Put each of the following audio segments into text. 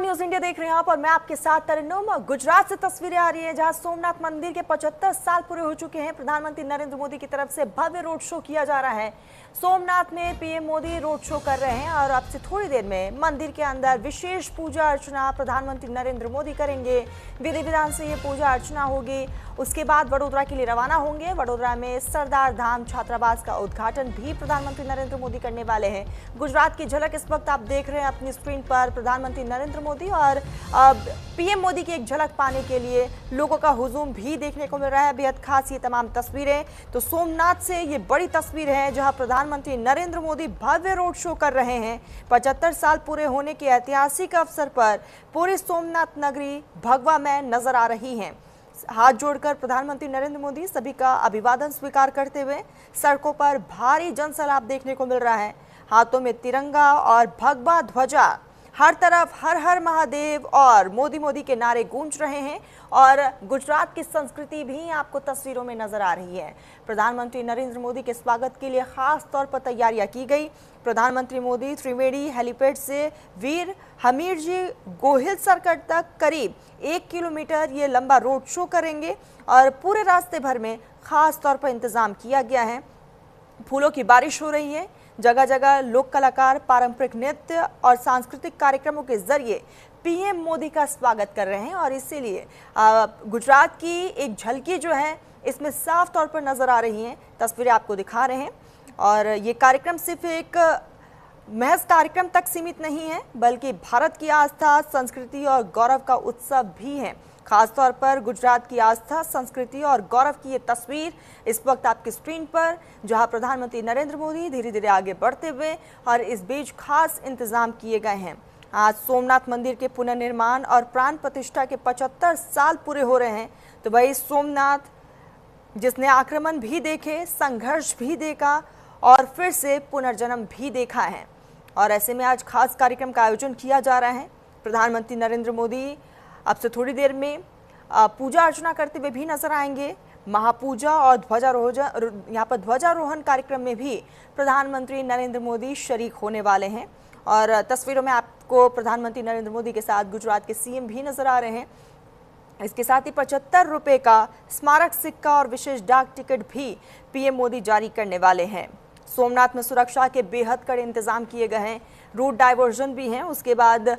News India देख रहे हैं आप और मैं आपके साथ तरन्नुम। गुजरात से तस्वीरें आ रही हैं जहां सोमनाथ मंदिर के 75 साल पूरे हो चुके हैं। प्रधानमंत्री नरेंद्र मोदी की तरफ से भव्य रोड शो किया जा रहा है। सोमनाथ में पीएम मोदी रोड शो कर रहे हैं और अब से थोड़ी देर में मंदिर के अंदर विशेष पूजा अर्चना प्रधानमंत्री नरेंद्र मोदी करेंगे। विधि विधान से ये पूजा अर्चना होगी। उसके बाद वडोदरा के लिए रवाना होंगे। वडोदरा में सरदार धाम छात्रावास का उद्घाटन भी प्रधानमंत्री नरेंद्र मोदी करने वाले हैं। गुजरात की झलक इस वक्त आप देख रहे हैं अपनी स्क्रीन पर। प्रधानमंत्री नरेंद्र मोदी और पीएम मोदी की एक झलक पाने के लिए लोगों का हुजूम भी देखने को मिल रहा है। बेहद खास ये तमाम तस्वीरें तो सोमनाथ से ये बड़ी तस्वीर है जहां प्रधानमंत्री नरेंद्र मोदी भव्य रोड शो कर रहे हैं। 75 साल पूरे होने के ऐतिहासिक अवसर पर पूरी सोमनाथ नगरी भगवा में नजर आ रही है। हाथ जोड़कर प्रधानमंत्री नरेंद्र मोदी सभी का अभिवादन स्वीकार करते हुए सड़कों पर भारी जनसैलाब देखने को मिल रहा है। हाथों में तिरंगा और भगवा ध्वजा, हर तरफ हर हर महादेव और मोदी मोदी के नारे गूंज रहे हैं और गुजरात की संस्कृति भी आपको तस्वीरों में नजर आ रही है। प्रधानमंत्री नरेंद्र मोदी के स्वागत के लिए खास तौर पर तैयारियां की गई। प्रधानमंत्री मोदी त्रिवेणी हेलीपैड से वीर हमीरजी गोहिल सर्किट तक करीब 1 किलोमीटर ये लंबा रोड शो करेंगे और पूरे रास्ते भर में खास तौर पर इंतजाम किया गया है। फूलों की बारिश हो रही है। जगह जगह लोक कलाकार पारंपरिक नृत्य और सांस्कृतिक कार्यक्रमों के जरिए पीएम मोदी का स्वागत कर रहे हैं और इसीलिए गुजरात की एक झलकी जो है इसमें साफ तौर पर नजर आ रही है। तस्वीरें आपको दिखा रहे हैं और ये कार्यक्रम सिर्फ एक महज कार्यक्रम तक सीमित नहीं है बल्कि भारत की आस्था, संस्कृति और गौरव का उत्सव भी है। खासतौर पर गुजरात की आस्था, संस्कृति और गौरव की ये तस्वीर इस वक्त आपकी स्क्रीन पर, जहां प्रधानमंत्री नरेंद्र मोदी धीरे धीरे आगे बढ़ते हुए और इस बीच खास इंतजाम किए गए हैं। आज सोमनाथ मंदिर के पुनर्निर्माण और प्राण प्रतिष्ठा के 75 साल पूरे हो रहे हैं। तो वही सोमनाथ जिसने आक्रमण भी देखे, संघर्ष भी देखा और फिर से पुनर्जन्म भी देखा है और ऐसे में आज खास कार्यक्रम का आयोजन किया जा रहा है। प्रधानमंत्री नरेंद्र मोदी अब से थोड़ी देर में पूजा अर्चना करते हुए भी नजर आएंगे। महापूजा और यहाँ पर ध्वजारोहण कार्यक्रम में भी प्रधानमंत्री नरेंद्र मोदी शरीक होने वाले हैं और तस्वीरों में आपको प्रधानमंत्री नरेंद्र मोदी के साथ गुजरात के सीएम भी नजर आ रहे हैं। इसके साथ ही 75 रुपए का स्मारक सिक्का और विशेष डाक टिकट भी पीएम मोदी जारी करने वाले हैं। सोमनाथ में सुरक्षा के बेहद कड़े इंतजाम किए गए हैं। रूट डाइवर्जन भी हैं। उसके बाद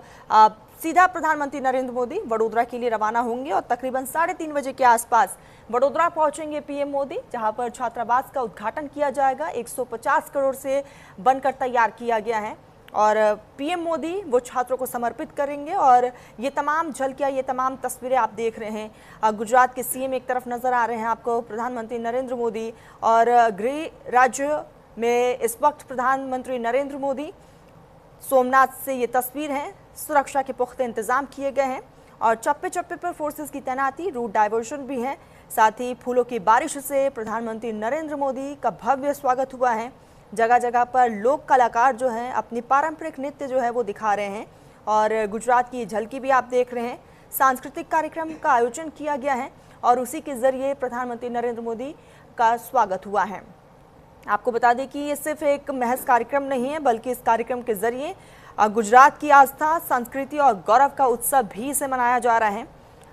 सीधा प्रधानमंत्री नरेंद्र मोदी वडोदरा के लिए रवाना होंगे और तकरीबन 3:30 बजे के आसपास वडोदरा पहुंचेंगे पीएम मोदी, जहां पर छात्रावास का उद्घाटन किया जाएगा। 150 करोड़ से बनकर तैयार किया गया है और पीएम मोदी वो छात्रों को समर्पित करेंगे और ये तमाम झलकियां, ये तमाम तस्वीरें आप देख रहे हैं। गुजरात के सीएम एक तरफ नजर आ रहे हैं आपको, प्रधानमंत्री नरेंद्र मोदी और गृह राज्य में इस वक्त प्रधानमंत्री नरेंद्र मोदी। सोमनाथ से ये तस्वीर है। सुरक्षा के पुख्ते इंतजाम किए गए हैं और चप्पे चप्पे पर फोर्सेस की तैनाती, रूट डाइवर्जन भी है। साथ ही फूलों की बारिश से प्रधानमंत्री नरेंद्र मोदी का भव्य स्वागत हुआ है। जगह जगह पर लोक कलाकार जो हैं अपनी पारंपरिक नृत्य जो है वो दिखा रहे हैं और गुजरात की झलकी भी आप देख रहे हैं। सांस्कृतिक कार्यक्रम का आयोजन किया गया है और उसी के जरिए प्रधानमंत्री नरेंद्र मोदी का स्वागत हुआ है। आपको बता दें कि ये सिर्फ एक महज कार्यक्रम नहीं है बल्कि इस कार्यक्रम के जरिए गुजरात की आस्था, संस्कृति और गौरव का उत्सव भी इसे मनाया जा रहा है।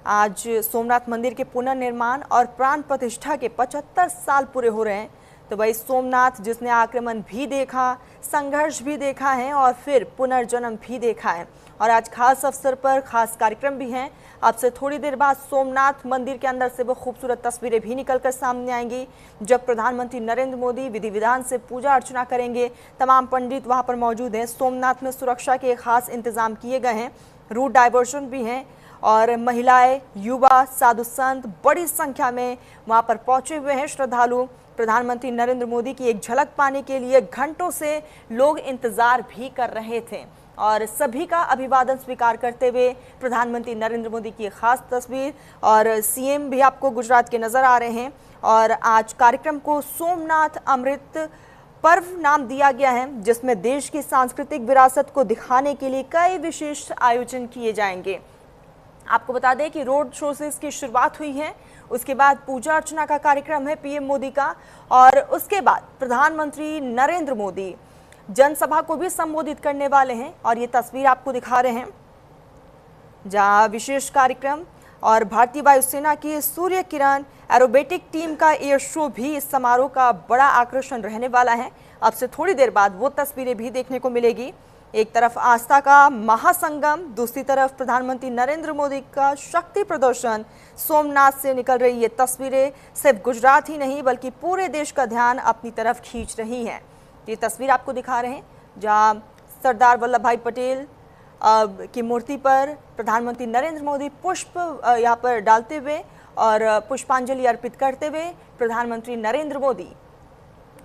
आज सोमनाथ मंदिर के पुनर्निर्माण और प्राण प्रतिष्ठा के 75 साल पूरे हो रहे हैं। तो वही सोमनाथ जिसने आक्रमण भी देखा, संघर्ष भी देखा है और फिर पुनर्जन्म भी देखा है और आज खास अवसर पर खास कार्यक्रम भी हैं। अब से थोड़ी देर बाद सोमनाथ मंदिर के अंदर से वो खूबसूरत तस्वीरें भी निकलकर सामने आएंगी जब प्रधानमंत्री नरेंद्र मोदी विधि विधान से पूजा अर्चना करेंगे। तमाम पंडित वहां पर मौजूद हैं। सोमनाथ में सुरक्षा के खास इंतजाम किए गए हैं। रूट डाइवर्जन भी हैं और महिलाएं, युवा, साधु संत बड़ी संख्या में वहां पर पहुंचे हुए हैं। श्रद्धालु प्रधानमंत्री नरेंद्र मोदी की एक झलक पाने के लिए घंटों से लोग इंतजार भी कर रहे थे और सभी का अभिवादन स्वीकार करते हुए प्रधानमंत्री नरेंद्र मोदी की खास तस्वीर और सीएम भी आपको गुजरात के नजर आ रहे हैं। और आज कार्यक्रम को सोमनाथ अमृत पर्व नाम दिया गया है जिसमें देश की सांस्कृतिक विरासत को दिखाने के लिए कई विशेष आयोजन किए जाएंगे। आपको बता दें कि रोड शो से इसकी शुरुआत हुई है, उसके बाद पूजा अर्चना का कार्यक्रम है पीएम मोदी का और उसके बाद प्रधानमंत्री नरेंद्र मोदी जनसभा को भी संबोधित करने वाले हैं और ये तस्वीर आपको दिखा रहे हैं। जहां विशेष कार्यक्रम और भारतीय वायुसेना की सूर्य किरण एरोबेटिक टीम का एयर शो भी इस समारोह का बड़ा आकर्षण रहने वाला है। अब से थोड़ी देर बाद वो तस्वीरें भी देखने को मिलेगी। एक तरफ आस्था का महासंगम, दूसरी तरफ प्रधानमंत्री नरेंद्र मोदी का शक्ति प्रदर्शन। सोमनाथ से निकल रही ये तस्वीरें सिर्फ गुजरात ही नहीं बल्कि पूरे देश का ध्यान अपनी तरफ खींच रही हैं। ये तस्वीर आपको दिखा रहे हैं जहां सरदार वल्लभ भाई पटेल की मूर्ति पर प्रधानमंत्री नरेंद्र मोदी पुष्प यहाँ पर डालते हुए और पुष्पांजलि अर्पित करते हुए प्रधानमंत्री नरेंद्र मोदी।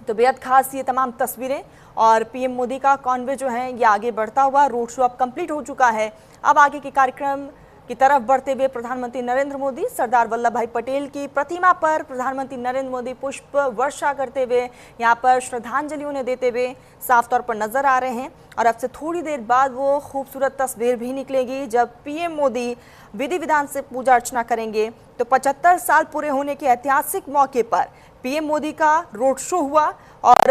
तो बेहद खास ये तमाम तस्वीरें और पीएम मोदी का कॉन्वे जो है ये आगे बढ़ता हुआ। रोड शो अब कंप्लीट हो चुका है। अब आगे के कार्यक्रम की तरफ बढ़ते हुए प्रधानमंत्री नरेंद्र मोदी सरदार वल्लभ भाई पटेल की प्रतिमा पर प्रधानमंत्री नरेंद्र मोदी पुष्प वर्षा करते हुए यहाँ पर श्रद्धांजलि उन्हें देते हुए साफ तौर पर नजर आ रहे हैं। और अब से थोड़ी देर बाद वो खूबसूरत तस्वीर भी निकलेगी जब पीएम मोदी विधि विधान से पूजा अर्चना करेंगे। तो 75 साल पूरे होने के ऐतिहासिक मौके पर पीएम मोदी का रोड शो हुआ और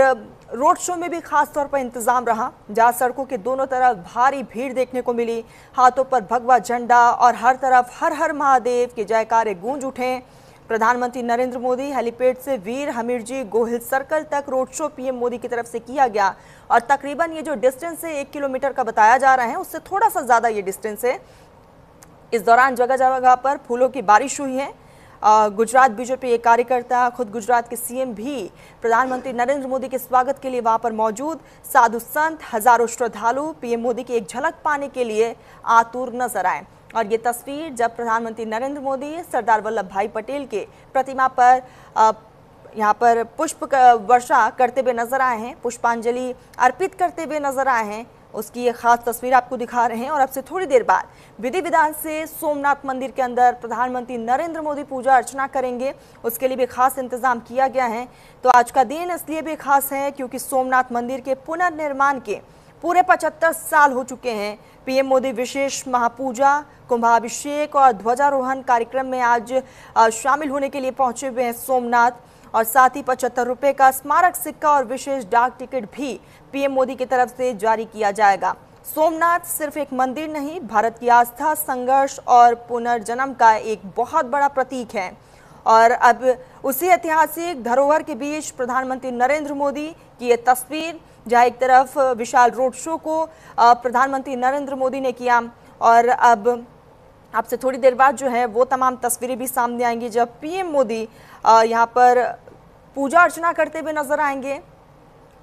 रोड शो में भी खास तौर पर इंतजाम रहा, जहां सड़कों के दोनों तरफ भारी भीड़ देखने को मिली। हाथों पर भगवा झंडा और हर तरफ हर हर महादेव के जयकारे गूंज उठे। प्रधानमंत्री नरेंद्र मोदी हेलीपैड से वीर हमीरजी गोहिल सर्कल तक रोड शो पीएम मोदी की तरफ से किया गया और तकरीबन ये जो डिस्टेंस है 1 किलोमीटर का बताया जा रहा है, उससे थोड़ा सा ज्यादा ये डिस्टेंस है। इस दौरान जगह जगह पर फूलों की बारिश हुई है। गुजरात बीजेपी एक कार्यकर्ता, खुद गुजरात के सीएम भी प्रधानमंत्री नरेंद्र मोदी के स्वागत के लिए वहां पर मौजूद। साधु संत, हजारों श्रद्धालु पीएम मोदी की एक झलक पाने के लिए आतुर नजर आए। और ये तस्वीर जब प्रधानमंत्री नरेंद्र मोदी सरदार वल्लभ भाई पटेल के प्रतिमा पर यहाँ पर पुष्प वर्षा करते हुए नजर आए हैं, पुष्पांजलि अर्पित करते हुए नजर आए हैं, उसकी एक खास तस्वीर आपको दिखा रहे हैं। और अब से थोड़ी देर बाद विधि विधान से सोमनाथ मंदिर के अंदर प्रधानमंत्री नरेंद्र मोदी पूजा अर्चना करेंगे, उसके लिए भी खास इंतजाम किया गया है। तो आज का दिन इसलिए भी खास है क्योंकि सोमनाथ मंदिर के पुनर्निर्माण के पूरे 75 साल हो चुके हैं। पीएम मोदी विशेष महापूजा, कुंभाभिषेक और ध्वजारोहण कार्यक्रम में आज शामिल होने के लिए पहुंचे हुए हैं सोमनाथ। और साथ ही 75 रुपए का स्मारक सिक्का और विशेष डाक टिकट भी पीएम मोदी की तरफ से जारी किया जाएगा। सोमनाथ सिर्फ एक मंदिर नहीं, भारत की आस्था, संघर्ष और पुनर्जन्म का एक बहुत बड़ा प्रतीक है। और अब उसी ऐतिहासिक धरोहर के बीच प्रधानमंत्री नरेंद्र मोदी की ये तस्वीर, जहां एक तरफ विशाल रोड शो को प्रधानमंत्री नरेंद्र मोदी ने किया और अब से थोड़ी देर बाद जो है वो तमाम तस्वीरें भी सामने आएंगी जब पीएम मोदी यहाँ पर पूजा अर्चना करते हुए नजर आएंगे।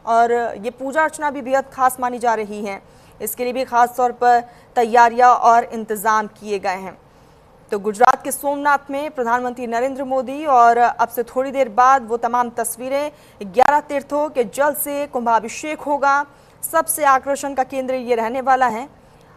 और ये पूजा अर्चना भी बेहद खास मानी जा रही है, इसके लिए भी खास तौर पर तैयारियां और इंतजाम किए गए हैं। तो गुजरात के सोमनाथ में प्रधानमंत्री नरेंद्र मोदी और अब से थोड़ी देर बाद वो तमाम तस्वीरें, 11 तीर्थों के जल से कुंभाभिषेक होगा। सबसे आकर्षण का केंद्र ये रहने वाला है।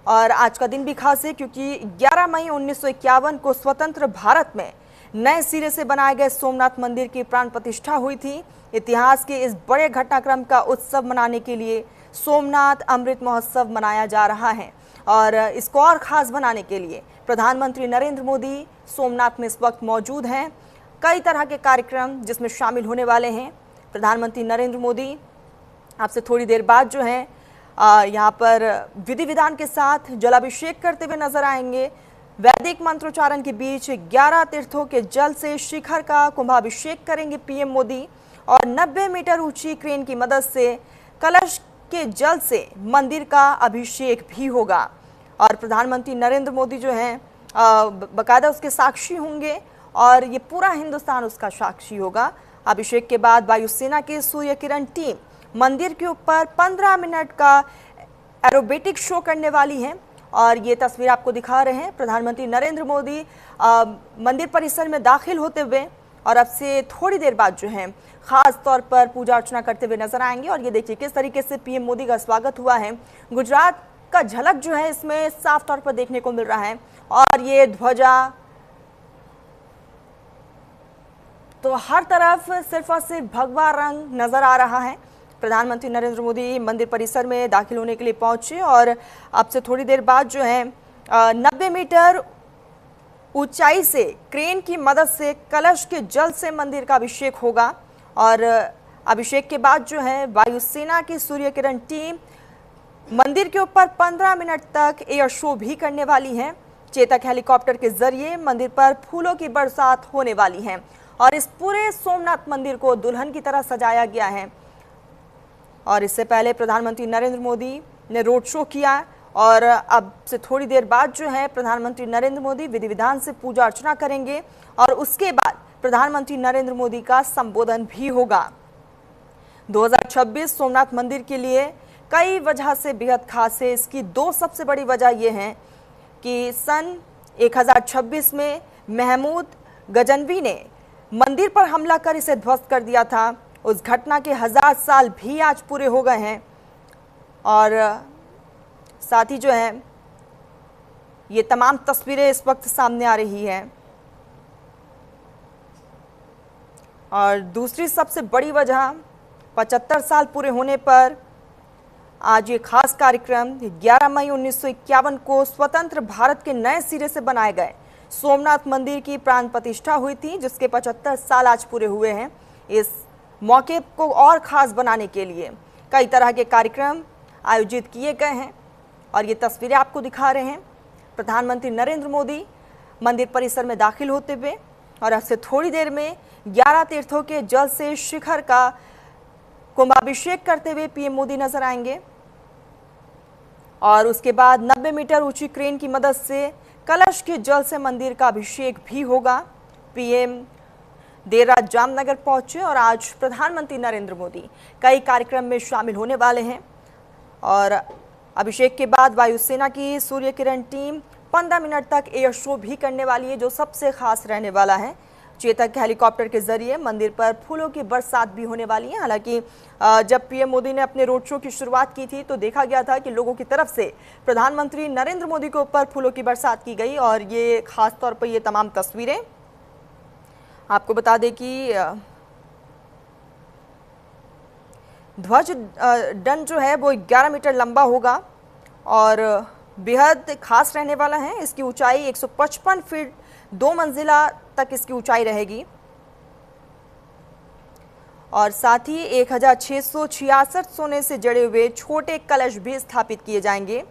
और आज का दिन भी खास है क्योंकि 11 मई 1951 को स्वतंत्र भारत में नए सिरे से बनाए गए सोमनाथ मंदिर की प्राण प्रतिष्ठा हुई थी। इतिहास के इस बड़े घटनाक्रम का उत्सव मनाने के लिए सोमनाथ अमृत महोत्सव मनाया जा रहा है। और इसको और खास बनाने के लिए प्रधानमंत्री नरेंद्र मोदी सोमनाथ में इस वक्त मौजूद हैं। कई तरह के कार्यक्रम जिसमें शामिल होने वाले हैं। प्रधानमंत्री नरेंद्र मोदी आपसे थोड़ी देर बाद जो है यहाँ पर विधि विधान के साथ जलाभिषेक करते हुए नजर आएंगे। वैदिक मंत्रोच्चारण के बीच 11 तीर्थों के जल से शिखर का कुंभाभिषेक करेंगे पीएम मोदी और 90 मीटर ऊंची क्रेन की मदद से कलश के जल से मंदिर का अभिषेक भी होगा। और प्रधानमंत्री नरेंद्र मोदी जो हैं बाकायदा उसके साक्षी होंगे और ये पूरा हिंदुस्तान उसका साक्षी होगा। अभिषेक के बाद वायुसेना की सूर्य किरण टीम मंदिर के ऊपर 15 मिनट का एरोबेटिक शो करने वाली है। और ये तस्वीर आपको दिखा रहे हैं प्रधानमंत्री नरेंद्र मोदी मंदिर परिसर में दाखिल होते हुए और अब से थोड़ी देर बाद जो है खास तौर पर पूजा अर्चना करते हुए नजर आएंगे। और ये देखिए किस तरीके से पीएम मोदी का स्वागत हुआ है। गुजरात का झलक जो है इसमें साफ तौर पर देखने को मिल रहा है। और ये ध्वजा तो हर तरफ सिर्फ और सिर्फ भगवा रंग नजर आ रहा है। प्रधानमंत्री नरेंद्र मोदी मंदिर परिसर में दाखिल होने के लिए पहुंचे और अब से थोड़ी देर बाद जो है 90 मीटर ऊंचाई से क्रेन की मदद से कलश के जल से मंदिर का अभिषेक होगा। और अभिषेक के बाद जो है वायुसेना की सूर्य किरण टीम मंदिर के ऊपर 15 मिनट तक एयर शो भी करने वाली है। चेतक हेलीकॉप्टर के जरिए मंदिर पर फूलों की बरसात होने वाली है और इस पूरे सोमनाथ मंदिर को दुल्हन की तरह सजाया गया है। और इससे पहले प्रधानमंत्री नरेंद्र मोदी ने रोड शो किया और अब से थोड़ी देर बाद जो है प्रधानमंत्री नरेंद्र मोदी विधि विधान से पूजा अर्चना करेंगे और उसके बाद प्रधानमंत्री नरेंद्र मोदी का संबोधन भी होगा। 2026 सोमनाथ मंदिर के लिए कई वजह से बेहद खास है। इसकी दो सबसे बड़ी वजह यह है कि सन 1026 में महमूद गजनवी ने मंदिर पर हमला कर इसे ध्वस्त कर दिया था। उस घटना के 1000 साल भी आज पूरे हो गए हैं और साथ ही जो है ये तमाम तस्वीरें इस वक्त सामने आ रही हैं। और दूसरी सबसे बड़ी वजह 75 साल पूरे होने पर आज ये खास कार्यक्रम 11 मई 1951 को स्वतंत्र भारत के नए सिरे से बनाए गए सोमनाथ मंदिर की प्राण प्रतिष्ठा हुई थी, जिसके 75 साल आज पूरे हुए हैं। इस मौके को और खास बनाने के लिए कई तरह के कार्यक्रम आयोजित किए गए हैं और ये तस्वीरें आपको दिखा रहे हैं। प्रधानमंत्री नरेंद्र मोदी मंदिर परिसर में दाखिल होते हुए और अब से थोड़ी देर में 11 तीर्थों के जल से शिखर का कुंभाभिषेक करते हुए पीएम मोदी नजर आएंगे और उसके बाद 90 मीटर ऊंची क्रेन की मदद से कलश के जल से मंदिर का अभिषेक भी होगा। पीएम देर रात जामनगर पहुंचे और आज प्रधानमंत्री नरेंद्र मोदी कई कार्यक्रम में शामिल होने वाले हैं और अभिषेक के बाद वायुसेना की सूर्य किरण टीम 15 मिनट तक एयर शो भी करने वाली है, जो सबसे खास रहने वाला है। चेतक हेलीकॉप्टर के जरिए मंदिर पर फूलों की बरसात भी होने वाली है। हालांकि जब पीएम मोदी ने अपने रोड शो की शुरुआत की थी तो देखा गया था कि लोगों की तरफ से प्रधानमंत्री नरेंद्र मोदी के ऊपर फूलों की बरसात की गई और ये खास तौर पर ये तमाम तस्वीरें आपको बता दें कि ध्वज दंड जो है वो 11 मीटर लंबा होगा और बेहद खास रहने वाला है। इसकी ऊंचाई 155 फीट 2 मंजिला तक इसकी ऊंचाई रहेगी और साथ ही 1666 सोने से जड़े हुए छोटे कलश भी स्थापित किए जाएंगे।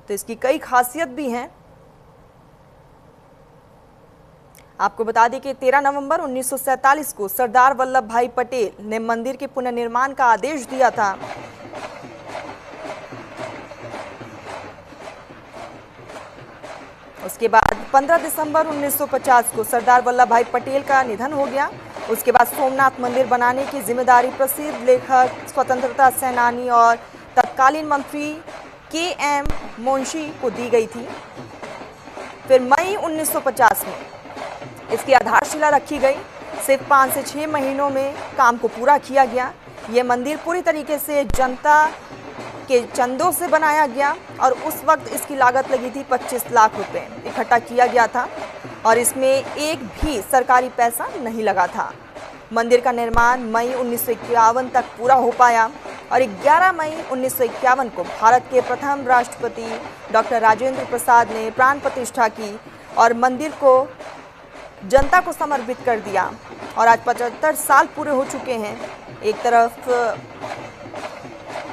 तो इसकी कई खासियत भी हैं। आपको बता दें कि 13 नवंबर 1947 को सरदार वल्लभ भाई पटेल ने मंदिर के पुनर्निर्माण का आदेश दिया था। उसके बाद 15 दिसंबर 1950 को सरदार वल्लभ भाई पटेल का निधन हो गया। उसके बाद सोमनाथ मंदिर बनाने की जिम्मेदारी प्रसिद्ध लेखक, स्वतंत्रता सेनानी और तत्कालीन मंत्री के.एम. मुंशी को दी गई थी। फिर मई 1950 में इसकी आधारशिला रखी गई। सिर्फ 5 से 6 महीनों में काम को पूरा किया गया। ये मंदिर पूरी तरीके से जनता के चंदों से बनाया गया और उस वक्त इसकी लागत लगी थी 25 लाख रुपए इकट्ठा किया गया था और इसमें एक भी सरकारी पैसा नहीं लगा था। मंदिर का निर्माण मई 1951 तक पूरा हो पाया और 11 मई 1951 को भारत के प्रथम राष्ट्रपति डॉक्टर राजेंद्र प्रसाद ने प्राण प्रतिष्ठा की और मंदिर को जनता को समर्पित कर दिया और आज 75 साल पूरे हो चुके हैं। एक तरफ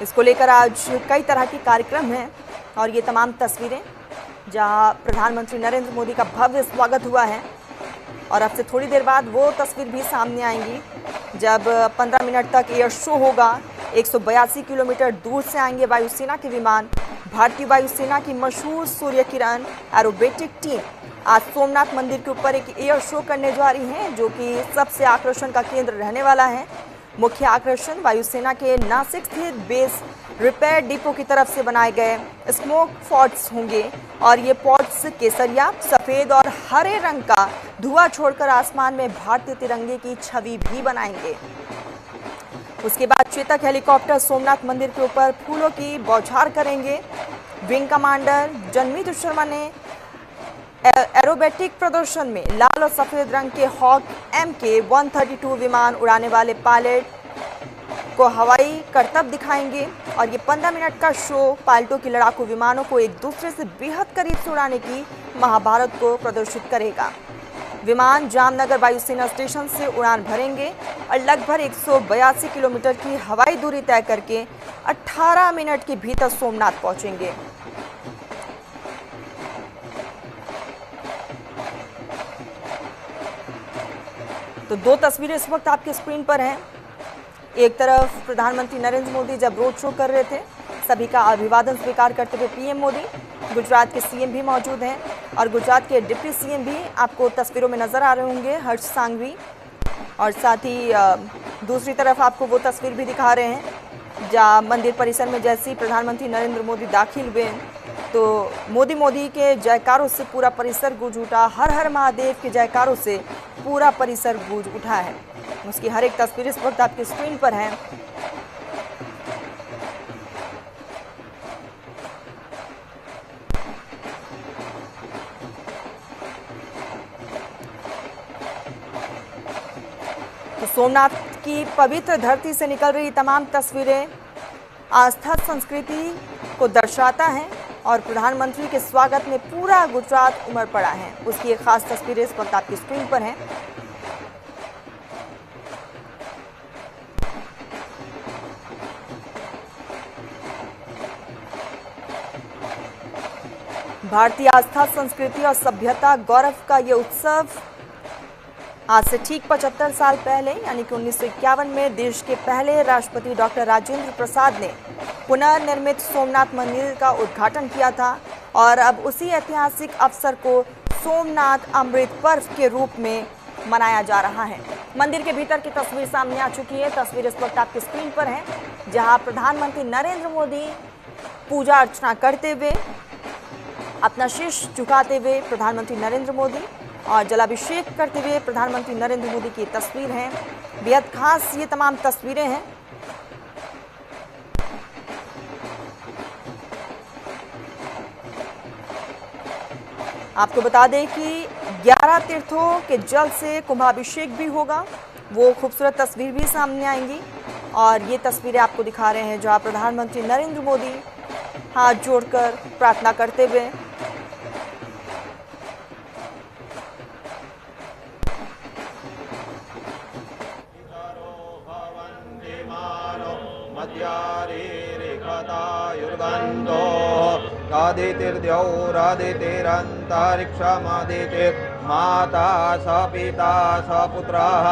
इसको लेकर आज कई तरह के कार्यक्रम हैं और ये तमाम तस्वीरें जहां प्रधानमंत्री नरेंद्र मोदी का भव्य स्वागत हुआ है और अब से थोड़ी देर बाद वो तस्वीर भी सामने आएंगी जब 15 मिनट तक एयर शो होगा। 182 किलोमीटर दूर से आएंगे वायुसेना के विमान। भारतीय वायुसेना की मशहूर सूर्य किरण एरोबेटिक टीम आज सोमनाथ मंदिर के ऊपर एक एयर शो करने जा रही है, जो कि सबसे आकर्षण का केंद्र रहने वाला है। मुख्य आकर्षण वायुसेना के नासिक स्थित बेस रिपेयर डिपो की तरफ से बनाए गए स्मोक पॉड्स होंगे और ये पॉड्स केसरिया, सफेद और हरे रंग का धुआं छोड़कर आसमान में भारतीय तिरंगे की छवि भी बनाएंगे। उसके बाद चेतक हेलीकॉप्टर सोमनाथ मंदिर के ऊपर फूलों की बौछार करेंगे। विंग कमांडर जनमीत शर्मा ने एरोबेटिक प्रदर्शन में लाल और सफेद रंग के हॉक MK-132 विमान उड़ाने वाले पायलट को हवाई करतब दिखाएंगे और ये 15 मिनट का शो पायलटों की लड़ाकू विमानों को एक दूसरे से बेहद करीब से उड़ाने की महाभारत को प्रदर्शित करेगा। विमान जामनगर वायुसेना स्टेशन से उड़ान भरेंगे और लगभग 182 किलोमीटर की हवाई दूरी तय करके 18 मिनट के भीतर सोमनाथ पहुंचेंगे। तो दो तस्वीरें इस वक्त आपके स्क्रीन पर हैं। एक तरफ प्रधानमंत्री नरेंद्र मोदी जब रोड शो कर रहे थे, सभी का अभिवादन स्वीकार करते हुए पीएम मोदी, गुजरात के सीएम भी मौजूद हैं और गुजरात के डिप्टी सीएम भी आपको तस्वीरों में नजर आ रहे होंगे, हर्ष सांघवी। और साथ ही दूसरी तरफ आपको वो तस्वीर भी दिखा रहे हैं जहाँ मंदिर परिसर में जैसे ही प्रधानमंत्री नरेंद्र मोदी दाखिल हुए तो मोदी मोदी के जयकारों से पूरा परिसर गूंज उठा। हर हर महादेव के जयकारों से पूरा परिसर गूंज उठा है। उसकी हर एक तस्वीर इस वक्त आपकी स्क्रीन पर है। तो सोमनाथ की पवित्र धरती से निकल रही तमाम तस्वीरें आस्था संस्कृति को दर्शाता है और प्रधानमंत्री के स्वागत में पूरा गुजरात उमड़ पड़ा है। उसकी एक खास तस्वीरें इस वक्त आपकी स्क्रीन पर हैं। भारतीय आस्था संस्कृति और सभ्यता गौरव का ये उत्सव आज से ठीक 75 साल पहले यानी कि 1951 में देश के पहले राष्ट्रपति डॉक्टर राजेंद्र प्रसाद ने पुनर्निर्मित सोमनाथ मंदिर का उद्घाटन किया था और अब उसी ऐतिहासिक अवसर को सोमनाथ अमृत पर्व के रूप में मनाया जा रहा है। मंदिर के भीतर की तस्वीर सामने आ चुकी है। तस्वीर इस वक्त आपकी स्क्रीन पर है जहां प्रधानमंत्री नरेंद्र मोदी पूजा अर्चना करते हुए, अपना शीश झुकाते हुए प्रधानमंत्री नरेंद्र मोदी और जलाभिषेक करते हुए प्रधानमंत्री नरेंद्र मोदी की तस्वीर है। बेहद खास ये तमाम तस्वीरें हैं। आपको बता दें कि 11 तीर्थों के जल से कुंभाभिषेक भी होगा। वो खूबसूरत तस्वीर भी सामने आएंगी और ये तस्वीरें आपको दिखा रहे हैं जहां प्रधानमंत्री नरेंद्र मोदी हाथ जोड़कर प्रार्थना करते हुए माता स पिता स पुत्रः।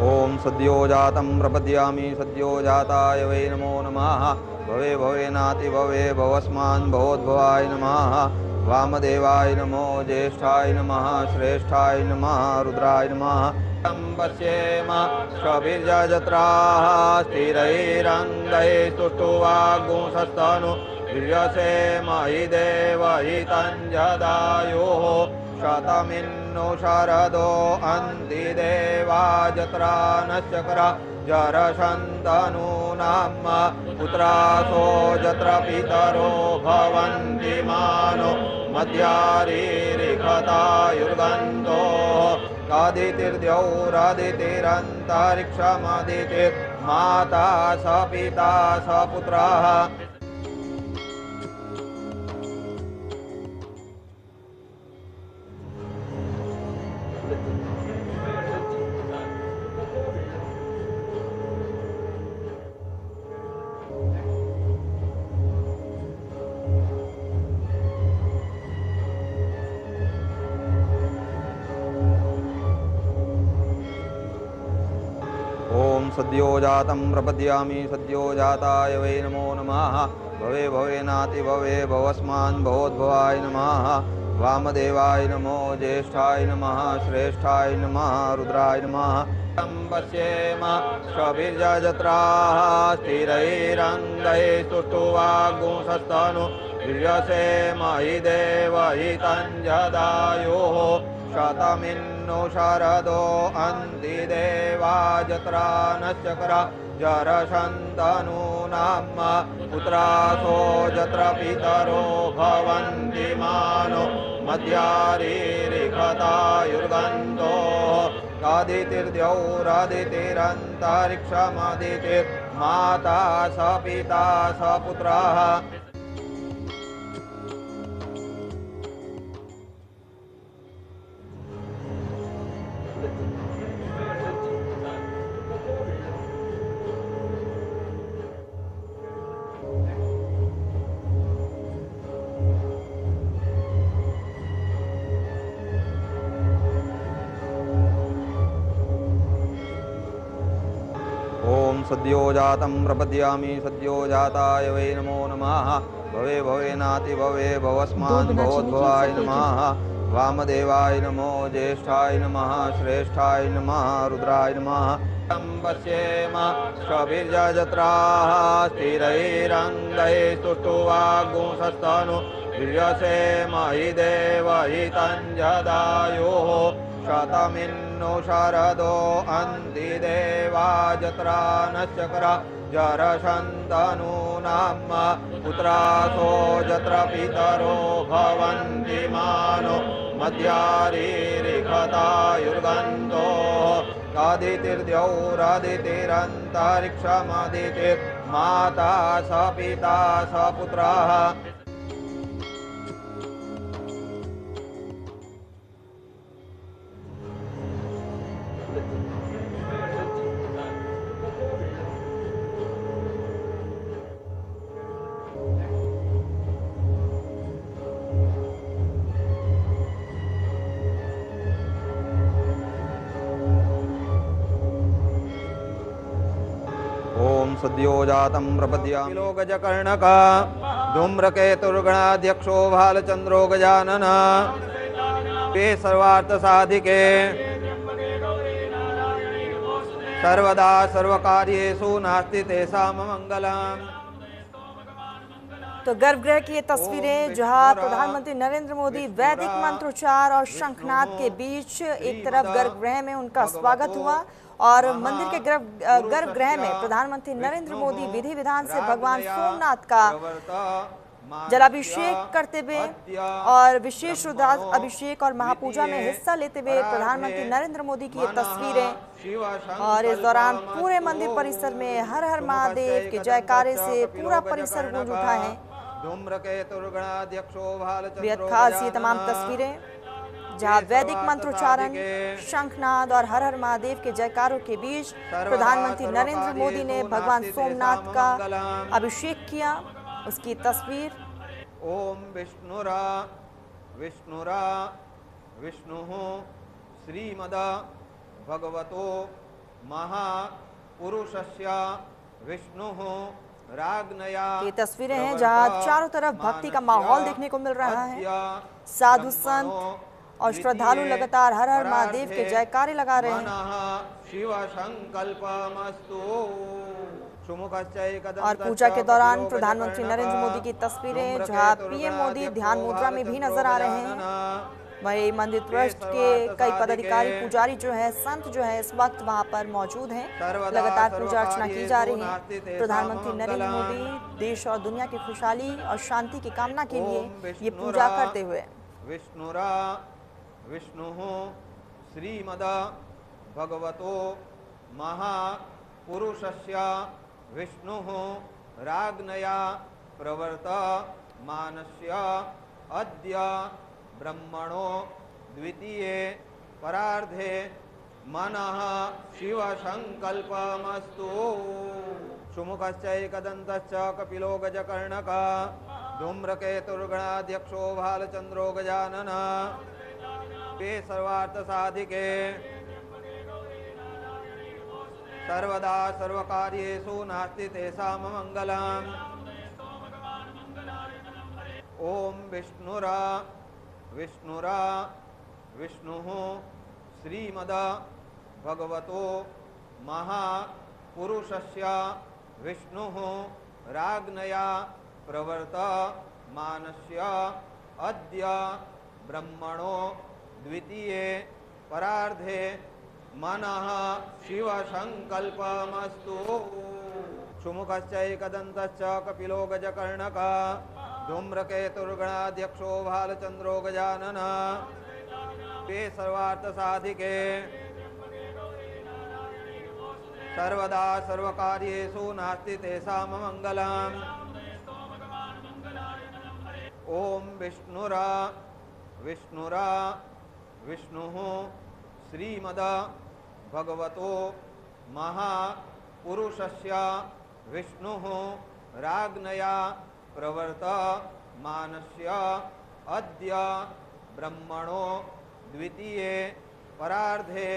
ओम सद्यो जातं प्रपद्यामि सद्यो जाताय वै नमो नमः। भवे भवेनाति भवे भवस्मान् भवोद्भवाय नमः। वामदेवाय नमो ज्येष्ठाय नमः श्रेष्ठाय नमः रुद्राय नमः। पश्येम स्वभिर्यजत्राः स्थिरैरङ्गैः स्तुष्टुवागुंसस्तनु वीर्यसेम हि देव हि तञ्जदायुः शतमिन्नो शरदो अन्ति देवा जत्रा नश्चक्रा जरशन्तनूनां पुत्रासो जत्र पितरो भवन्ति मानो मध्यारीरिखतायुर्गन्धो आदितिर्द्यौरादितिरन्तरिक्षमदितिर् माता स पिता स पुत्रः। ओम सद्यो जातं प्रपद्यामि सद्यो जाताय वै नमो नमः। भवे भवेनाति भवे भवस्मान् भवोद्भवाय नमः। वामदेवाय नमो ज्येष्ठाय नमः श्रेष्ठाय नमः रुद्राय नमः। पश्येम स्वभिर्यजत्राः स्थिरैरङ्गैः स्तुष्टुवागुंसस्तनु वीर्यसेम हि देव हि तञ्जदायुः शतमिन्नो शरदो अन्ति देवा जत्रा नश्चक्रा जरशन्तनूनां पुत्रासो जत्र पितरो भवन्ति मानो मध्यारीरिखतायुर्गन्धो आदितिर्द्यौरादितिरन्तरिक्षमदितिर् माता स पिता स पुत्रः ओम सद्यो जातं प्रपद्यामि सद्यो जाताय वै नमो नमः भवे भवे नाति भवे भवस्मान् भवोद्भवाय नमः वामदेवाय नमो ज्येष्ठाय नमः श्रेष्ठाय नमः रुद्राय नमः पश्येम स्वभिर्यजत्राः स्थिरैरङ्गैः स्तुष्टुवागुंसस्तनु वीर्यसेम हि देव हि तञ्जदायुः शतमिन्नु शरदो अन्ति देवा जत्रा नश्चक्र जरशन्तनूनां पुत्रासो जत्र पितरो भवन्ति मानो मध्यारीरिखतायुर्गन्धो आदितिर्द्यौरादितिरन्तरिक्षमदितिर्माता स पिता स पुत्रः ओम सद्यो जातं प्रपद्यामि लोकजकर्णक धूम्रकेतुर्गणाध्यक्षो भालचंद्रो गजानन ते सर्वार्थसाधिके सर्वदा सर्वकार्येषु नास्ति तेषां मंगलम्। तो गर्भगृह की ये तस्वीरें जहां प्रधानमंत्री नरेंद्र मोदी वैदिक मंत्रोच्चार और शंखनाद के बीच एक तरफ गर्भगृह में उनका स्वागत हुआ और मंदिर के गर्भगृह में प्रधानमंत्री नरेंद्र मोदी विधि विधान से भगवान सोमनाथ का जलाभिषेक करते हुए और विशेष रुद्राभिषेक और महापूजा में हिस्सा लेते हुए प्रधानमंत्री नरेंद्र मोदी की ये तस्वीरें और इस दौरान पूरे मंदिर परिसर में हर हर महादेव के जयकारे से पूरा परिसर गूंज उठा है। बेहद खास ये तमाम तस्वीरें जहां वैदिक मंत्रोच्चारण, शंखनाद और हर हर महादेव के जयकारों के बीच प्रधानमंत्री नरेंद्र मोदी ने भगवान सोमनाथ का अभिषेक किया, उसकी तस्वीर। ओम विष्णुरा विष्णुरा विष्णुः श्रीमद भगवतो महापुरुषस्य विष्णुः राग्नया। ये तस्वीरें हैं जहां चारों तरफ भक्ति का माहौल देखने को मिल रहा है। साधु संत और श्रद्धालु लगातार हर हर महादेव के जयकारे लगा रहे हैं। शिव संकल्पमस्तु। और पूजा के दौरान प्रधानमंत्री नरेंद्र मोदी की तस्वीरें जहां पीएम मोदी ध्यान मुद्रा में भी नजर आ रहे हैं। वही मंदिर ट्रस्ट के कई पदाधिकारी, पुजारी जो है, संत जो है, इस वक्त वहां पर मौजूद हैं। लगातार पूजा अर्चना की जा रही है। प्रधानमंत्री नरेंद्र मोदी देश और दुनिया की खुशहाली और शांति की कामना के लिए ये पूजा करते हुए। विष्णुरा विष्णुः श्रीमद भगवतो महापुरुषस्य विष्णुः राग्नया प्रवर्तमानस्य अद्य ब्रह्मणो द्वितीये परार्धे मनः शिव संकल्पमस्तु। सुमुखश्चैकदन्तश्च कपिलो गजकर्णकः धूम्रकेतुर्गणाध्यक्षो भालचंद्रो गजानन ते सर्वार्थसाधिके सर्वदा सर्वकार्येषु नास्ति तेषां मंगलम्। ओम विष्णुरा विष्णुरा विष्णुः श्रीमद भगवतो महापुरुषस्य विष्णुः राग्नया प्रवर्तमानस्य अद्य ब्रह्मणो द्वितीये परार्धे मनः शिव संकल्पमस्तु। सुमुखश्चैकदन्तश्च कपिलो गजकर्णकः धूम्रकेतुर्गणाध्यक्षो भालचंद्रो गजानन ते सर्वदा सर्वकार्येषु नास्ति तेषां मंगलम्। ओम विष्णुरा विष्णुरा विष्णुः श्रीमद भगवतो महापुरुषस्य विष्णुः राग्नया प्रवर्तमानस्य अद्य ब्रह्मणो द्वितीये परार्धे मनः शिव संकल्पमस्तु। सुमुखश्चैकदन्तश्च कपिलो गजकर्णकः धूम्रकेतुर्गणाध्यक्षो भालचंद्रो गजानन ते सर्वार्थसाधिके सर्वदा सर्वकार्येषु नास्ति तेषां मङ्गलम् ओम विष्णुरा विष्णुरा विष्णुः श्रीमद भगवतो महापुरुषस्य विष्णुः राज्ञया प्रवर्तमानस्य अद्य ब्रह्मणो द्वितीये परार्धे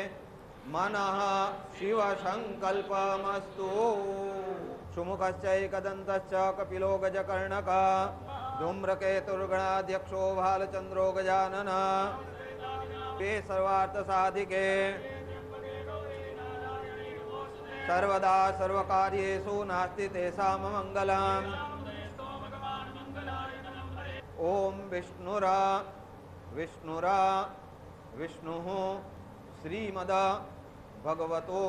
मनः शिवसङ्कल्पमस्तु सुमुखश्चैकदन्तश्च कपिलो गजकर्णकः धूम्रकेतुर्गणाध्यक्षो भालचन्द्रो गजानन ते सर्वार्थसाधिके सर्वदा सर्वकार्येषु नास्ति तेषां मङ्गलम् ओम विष्णुरा विष्णुरा विष्णुः श्रीमद भगवतो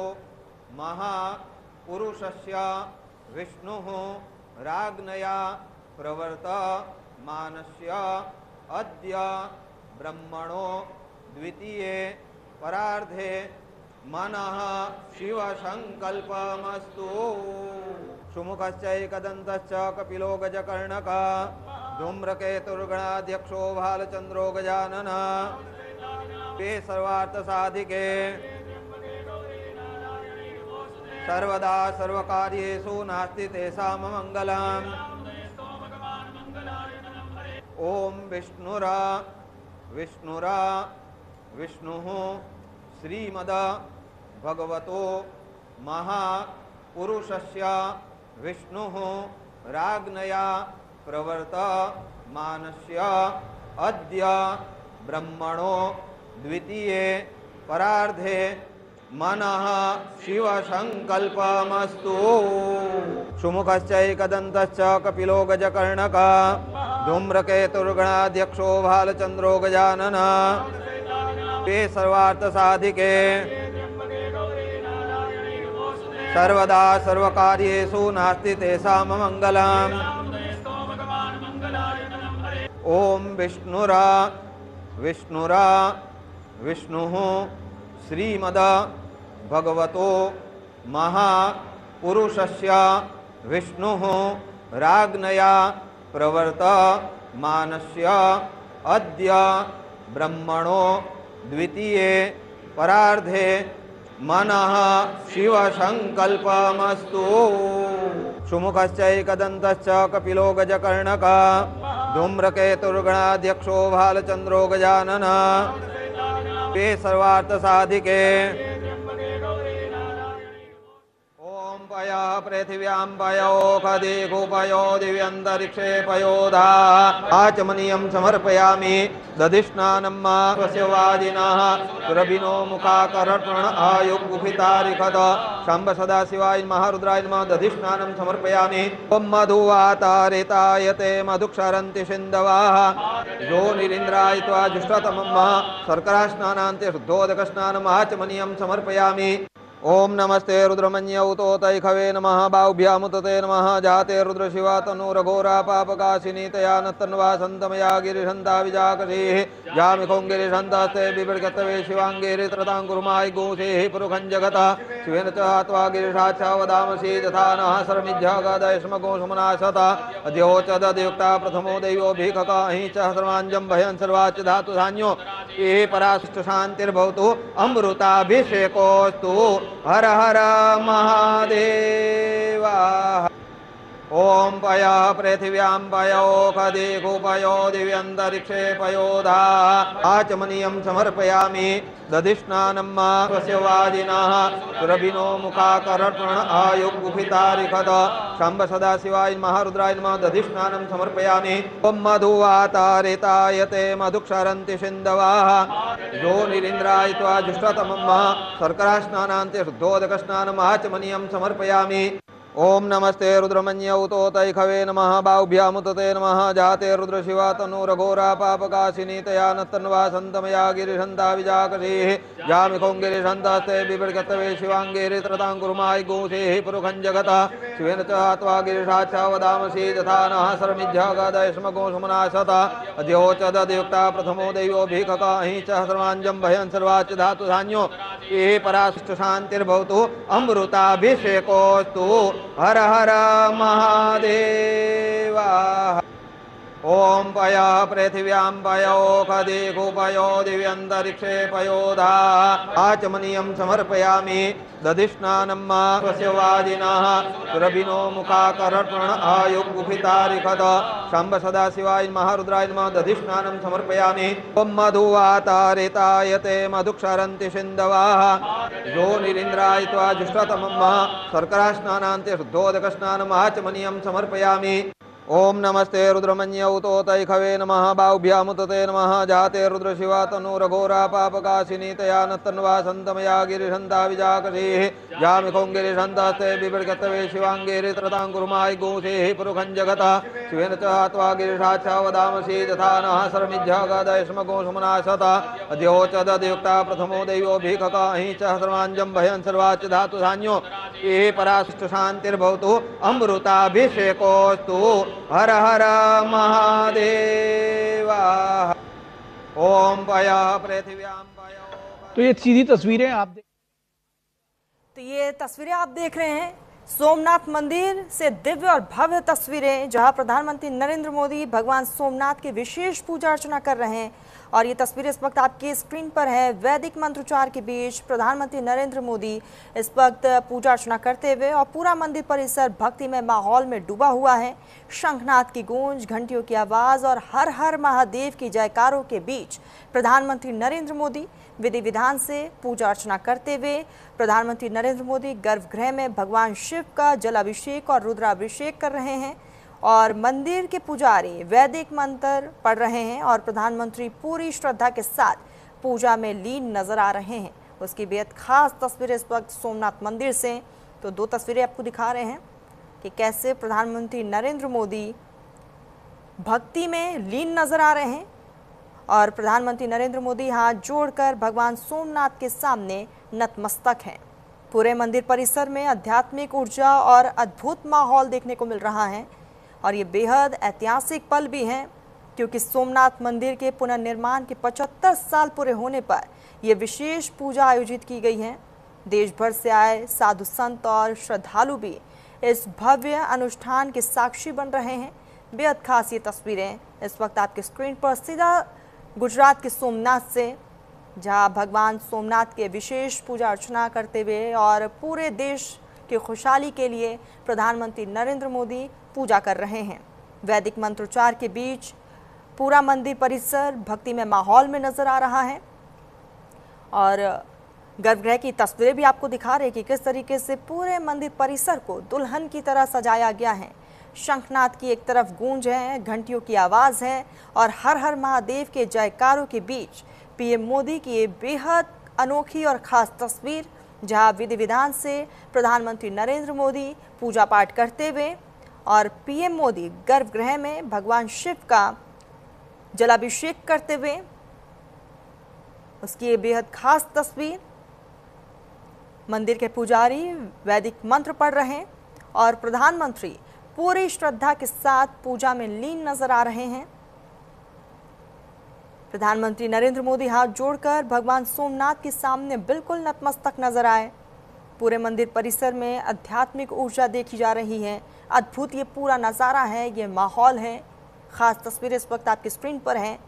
महापुरुषस्य विष्णुः राज्ञया प्रवर्तमानस्य अद्य ब्रह्मणो द्वितीये परार्धे मनः शिवसङ्कल्पमस्तु सुमुखश्चैकदन्तश्च कपिलो गजकर्णकः धूम्रकेतुर्गणाध्यक्षो भालचन्द्रो गजानन ते सर्वार्थसाधिके सर्वदा सर्वकार्येषु नास्ति तेषां मङ्गलम् ओम विष्णुरा विष्णुरा विष्णुः श्रीमद भगवतो महापुरुषस्य विष्णुः राज्ञया प्रवर्तमानस्य अद्य ब्रह्मणो द्वितीये परार्धे मनः शिवसङ्कल्पमस्तु सुमुखश्चैकदन्तश्च कपिलो गजकर्णकः धूम्रकेतुर्गणाध्यक्षो भालचन्द्रो गजानन ते सर्वार्थसाधिके सर्वदा सर्वकार्येषु नास्ति तेषां मङ्गलम् ओम विष्णुरा विष्णुरा विष्णुः श्रीमद भगवतो महापुरुषस्य विष्णुः राज्ञया प्रवर्तमानस्य अद्य ब्रह्मणो द्वितीये परार्धे मनः शिवसङ्कल्पमस्तु सुमुखश्चैकदन्तश्च कपिलो गजकर्णकः धूम्रकेतुर्गणाध्यक्षो भालचन्द्रो गजानन ते सर्वार्थसाधिके ओम पया पृथिव्यां पयोखदे गोपयो दिव्यन्तरिक्षे पयोधा आचमनीयं समर्पयामि दधिस्नानं स्वस्य वादिनः सुरभिनो मुखाकर्पण आयुगुफितारिखत शम्भ सदाशिवाय महारुद्राय नमः दधिस्नानं समर्पयामि ओम मधुवातारितायते मधुक्षरन्ति सिन्धवः यो निरीन्द्राय त्वा जुष्टतमं शर्करास्नानान्ते शुद्धोदकस्नानम् आचमनीयं समर्पयामि ओम नमस्ते रुद्रमन्यौतोतैखवे नमः बाहुभ्यामुतते नमः जाते रुद्रशिवा तनूरघोरा पापकाशिनी तया नत्तन्वा सन्तमया गिरिशन्ता विजाकसेः जामिखों गिरिशन्तास्ते बिबिड्गतवे शिवाङ्गिरित्रतां कुर्माय गोसेः पुरुखं जगतः शिवेन च त्वा गिरिशाच्छा वदामसि तथा नः सर्वमिज्झागदयस्मगो सुमनाशता अद्योचदयुक्ता प्रथमो दैवो भीखका अहीं च सर्वाञ्जं भयन् सर्वाच्च धातु धान्यो ये पराशिष्ट शान्तिर्भवतु अमृताभिषेकोस्तु हर हर महादेवा ओम पया पृथिव्यां पयोखदे गोपयो दिव्यन्तरिक्षे पयोधा आचमनीयं समर्पयामि दधिस्नानं स्वस्य वादिनः सुरभिनो मुखाकर्पण आयुगुफितारिखत शम्भ सदाशिवाय महारुद्राय नमः दधिस्नानं समर्पयामि ओम मधुवातारितायते मधुक्षरन्ति सिन्धवः यो निरीन्द्राय त्वा जुष्टतमं शर्करास्नानान्ते शुद्धोदकस्नानम् आचमनीयं समर्पयामि ओम नमस्ते रुद्रमन्यौतोतैखवे नमः बाहुभ्यामुतते नमः जाते रुद्रशिवा तनुरघोरा पापकाशिनी तया नत्तन्वा सन्तमया गिरिशन्ता विजाकशीः जामिखों गिरिशन्तास्ते बिभृगतवे शिवाङ्गेरि त्रताङ्कुर्माय गोसेः पुरुखं जगतः शिवेन च त्वा गिरिशाच्छा वदामसि तथा नः सर्वमिज्झागदयस्मगोषमनाशतः अध्योचदयुक्ता प्रथमो दैवो भीखकाहि च सर्वाञ्जं भयन् सर्वाच्च धातु धान्यो ये पराशिष्ट शान्तिर्भवतु अमृताभिषेकोस्तु हर हर महादेवा। ओम पय पृथिव्यां पयोखदिगुपयो दिव्यन्तरिक्षे पयोधा आचमनीयं समर्पयामि दधिस्नानं स्वस्य वाजिनः सुरभिनो मुखाकर्पण आयुगुफितारिखद शम्भ सदाशिवाय नमः रुद्राय नमः दधिस्नानं समर्पयामि। ओम मधुवातारितायते मधुक्षरन्ति सिन्धवः योनिरिन्द्राय त्वा जुष्टतमं शर्करास्नानान्ते शुद्धोदकस्नानम् आचमनीयं समर्पयामि। ओम नमस्ते रुद्रमन्यौतोतैखवे नमः बाहुभ्यामुतते नमः जाते रुद्रशिवा तनुरघोरा पापकाशिनी तया नत्तन्वा सन्तमया गिरिशन्ता विजाकशीः जामिखों गिरिशन्तास्ते बिभृगतवे शिवाङ्गेरि त्रताङ्कुर्माय गोसेः पुरुखं जगतः शिवेन च त्वा गिरिशाच्छा वदामसि तथा नः सर्वमिज्झागदयस्मगोषमनाशतः अध्योचदयुक्ता प्रथमो दैवो भीखकाहि च सर्वाञ्जं भयन् सर्वाच्च धातु धान्यो ये पराशिष्ट शान्तिर्भवतु अमृताभिषेकोस्तु हर हर महादेवा। ओम पय पृथिव्यां पयो। तो ये सीधी तस्वीरें आप तो ये तस्वीरें आप देख रहे हैं सोमनाथ मंदिर से दिव्य और भव्य तस्वीरें, जहां प्रधानमंत्री नरेंद्र मोदी भगवान सोमनाथ की विशेष पूजा अर्चना कर रहे हैं। और ये तस्वीरें इस वक्त आपकी स्क्रीन पर है। वैदिक मंत्रोच्चार के बीच प्रधानमंत्री नरेंद्र मोदी इस वक्त पूजा अर्चना करते हुए, और पूरा मंदिर परिसर भक्तिमय माहौल में डूबा हुआ है। शंखनाद की गूंज, घंटियों की आवाज और हर हर महादेव की जयकारों के बीच प्रधानमंत्री नरेंद्र मोदी विधि विधान से पूजा अर्चना करते हुए प्रधानमंत्री नरेंद्र मोदी गर्भगृह में भगवान शिव का जलाभिषेक और रुद्राभिषेक कर रहे हैं, और मंदिर के पुजारी वैदिक मंत्र पढ़ रहे हैं, और प्रधानमंत्री पूरी श्रद्धा के साथ पूजा में लीन नजर आ रहे हैं। उसकी बेहद खास तस्वीरें इस वक्त सोमनाथ मंदिर से, तो दो तस्वीरें आपको दिखा रहे हैं कि कैसे प्रधानमंत्री नरेंद्र मोदी भक्ति में लीन नजर आ रहे हैं, और प्रधानमंत्री नरेंद्र मोदी हाथ जोड़कर भगवान सोमनाथ के सामने नतमस्तक हैं। पूरे मंदिर परिसर में आध्यात्मिक ऊर्जा और अद्भुत माहौल देखने को मिल रहा है, और ये बेहद ऐतिहासिक पल भी हैं, क्योंकि सोमनाथ मंदिर के पुनर्निर्माण के 75 साल पूरे होने पर यह विशेष पूजा आयोजित की गई है। देश भर से आए साधु संत और श्रद्धालु भी इस भव्य अनुष्ठान के साक्षी बन रहे हैं। बेहद खास ये तस्वीरें इस वक्त आपके स्क्रीन पर सीधा गुजरात के सोमनाथ से, जहां भगवान सोमनाथ के विशेष पूजा अर्चना करते हुए और पूरे देश की खुशहाली के लिए प्रधानमंत्री नरेंद्र मोदी पूजा कर रहे हैं। वैदिक मंत्रोच्चार के बीच पूरा मंदिर परिसर भक्ति में माहौल में नजर आ रहा है, और गर्भगृह की तस्वीरें भी आपको दिखा रहे हैं कि किस तरीके से पूरे मंदिर परिसर को दुल्हन की तरह सजाया गया है। शंखनाद की एक तरफ गूंज है, घंटियों की आवाज़ है, और हर हर महादेव के जयकारों के बीच पीएम मोदी की ये बेहद अनोखी और ख़ास तस्वीर, जहां विधि विधान से प्रधानमंत्री नरेंद्र मोदी पूजा पाठ करते हुए और पीएम मोदी गर्भगृह में भगवान शिव का जलाभिषेक करते हुए, उसकी ये बेहद खास तस्वीर। मंदिर के पुजारी वैदिक मंत्र पढ़ रहे हैं, और प्रधानमंत्री पूरी श्रद्धा के साथ पूजा में लीन नजर आ रहे हैं। प्रधानमंत्री नरेंद्र मोदी हाथ जोड़कर भगवान सोमनाथ के सामने बिल्कुल नतमस्तक नजर आए। पूरे मंदिर परिसर में आध्यात्मिक ऊर्जा देखी जा रही है। अद्भुत ये पूरा नज़ारा है, ये माहौल है। ख़ास तस्वीरें इस वक्त आपकी स्क्रीन पर हैं।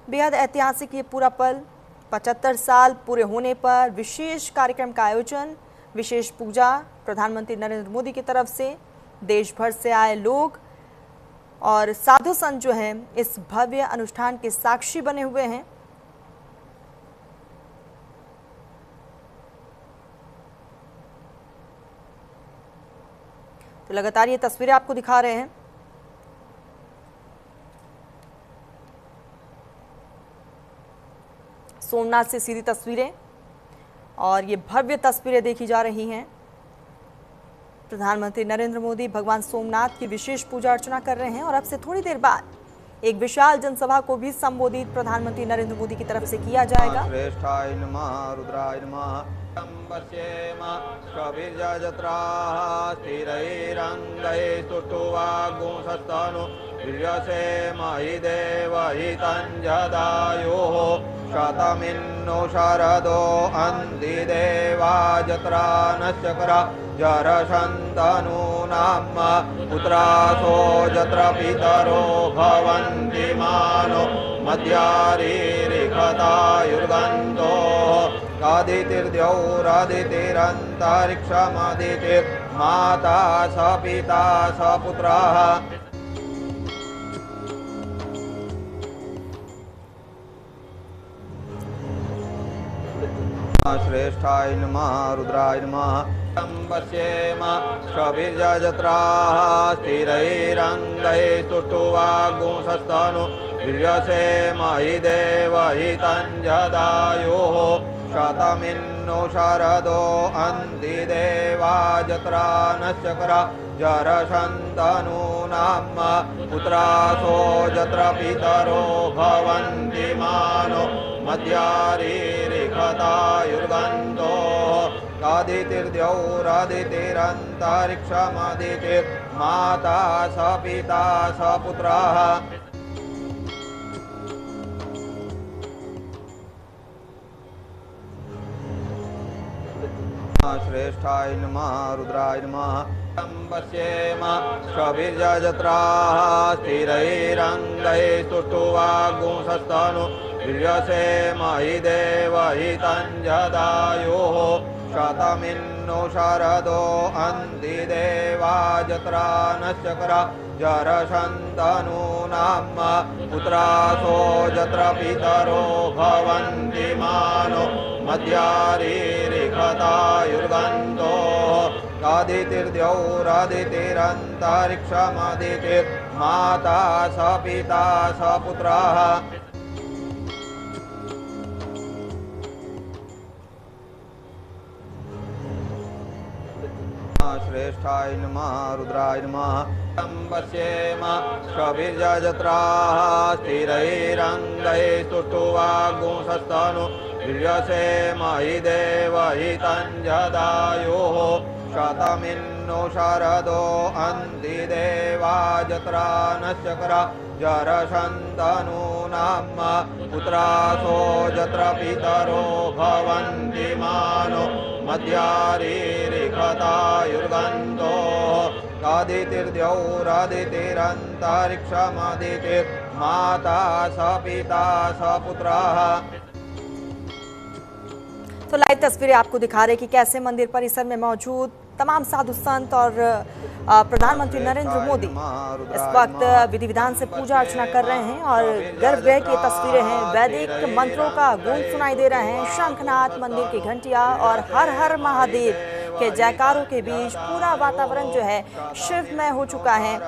बेहद ऐतिहासिक ये पूरा पल, 75 साल पूरे होने पर विशेष कार्यक्रम का आयोजन, विशेष पूजा प्रधानमंत्री नरेंद्र मोदी की तरफ से। देश भर से आए लोग और साधु संत जो हैं इस भव्य अनुष्ठान के साक्षी बने हुए हैं। तो लगातार ये तस्वीरें आपको दिखा रहे हैं। सोमनाथ से सीधी तस्वीरें, और ये भव्य तस्वीरें देखी जा रही हैं। प्रधानमंत्री नरेंद्र मोदी भगवान सोमनाथ की विशेष पूजा अर्चना कर रहे हैं और अब से थोड़ी देर बाद एक विशाल जनसभा को भी संबोधित प्रधानमंत्री नरेंद्र मोदी की तरफ से किया जाएगा। श्रेष्ठाय नमः रुद्राय नमः पश्येम कविर्यजत्राः स्थिरैरङ्गैः सुष्ठुवागुंसस्तनु वीर्यसेमहि देवहितञ्जदायुः शतमिन्नो शरदो अन्ति देवाजत्रा नश्चक्रा जरशन्तनूनां पुत्रासो जत्र पितरो भवन्ति मानो मद्यारीरिखतायुर्गन्धो आदितिर्द्यौरादितिरन्तरिक्षमदितिर्माता स पिता स पुत्रः श्रेष्ठाय नमः रुद्राय नमः पश्येम कविर्यजत्राः स्थिरैरङ्गैः सुष्ठुवागुंसस्तनु वीर्यसेमहि देवहितञ्जदायुः शतमिन्नो शरदो अन्ति देवाजत्रा नश्चक्रा जरशन्तनूनां पुत्रासो जत्र पितरो भवन्ति मानो मद्यारीरिखतायुर्गन्धो आदितिर्द्यौरादितिरन्तरिक्षमदितिर्माता स पिता स पुत्रः श्रेष्ठाय नमः रुद्राय नमः पश्येम कविर्यजत्राः स्थिरैरङ्गैः सुष्ठुवागुंसस्तनु वीर्यसेमहि देवहितञ्जदायुः शतमिन्नो शरदो अन्ति देवाजत्रा नश्चक्रा जरशन्तनूनां पुत्रासो जत्र पितरो भवन्ति मानो मद्यारीरिखतायुर्गन्धो आदितिर्द्यौरादितिरन्तरिक्षमदितिर्माता स पिता स पुत्रः श्रेष्ठाय नमः रुद्राय नमः पश्येम कविर्यजत्राः स्थिरैरङ्गैः सुष्ठुवागुंसस्तनु वीर्यसेमहि देवहितञ्जदायुः शतमिन्नो शरदो अन्ति देवाजत्रा नश्चक्रा जरशन्तनूनां पुत्रासो जत्र पितरो भवन्ति मानो मद्यारीरिखतायुर्गन्धो आदितिर्द्यौरादितिरन्तरिक्षमदितिर्माता स पिता स पुत्रः। तो लाइव तस्वीरें आपको दिखा रहे कि कैसे मंदिर परिसर में मौजूद तमाम साधु संत और प्रधानमंत्री नरेंद्र मोदी इस वक्त विधि विधान से पूजा अर्चना कर रहे हैं और गर्भगृह की तस्वीरें हैं। वैदिक मंत्रों का गूंज सुनाई दे रहा है। शंखनाद मंदिर की घंटियां और हर हर महादेव के जयकारों के बीच पूरा वातावरण जो है शिवमय हो चुका है।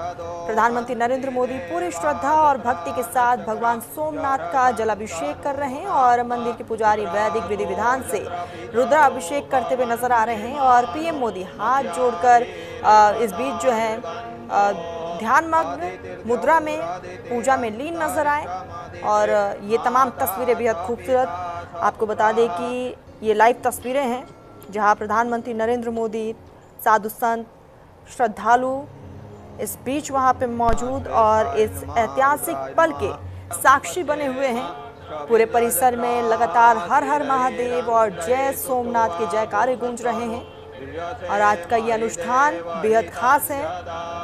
प्रधानमंत्री नरेंद्र मोदी पूरी श्रद्धा और भक्ति के साथ भगवान सोमनाथ का जलाभिषेक कर रहे हैं और मंदिर के पुजारी वैदिक विधि विधान से रुद्राभिषेक करते हुए नजर आ रहे हैं और पीएम मोदी हाथ जोड़कर इस बीच जो है ध्यानमग्न मुद्रा में पूजा में लीन नजर आए और ये तमाम तस्वीरें बेहद खूबसूरत। आपको बता दें कि ये लाइव तस्वीरें हैं जहां प्रधानमंत्री नरेंद्र मोदी, साधु संत, श्रद्धालु इस बीच वहां पे मौजूद और इस ऐतिहासिक पल के साक्षी बने हुए हैं। पूरे परिसर में लगातार हर हर महादेव और जय सोमनाथ के जयकारे गूंज रहे हैं और आज का ये अनुष्ठान बेहद खास है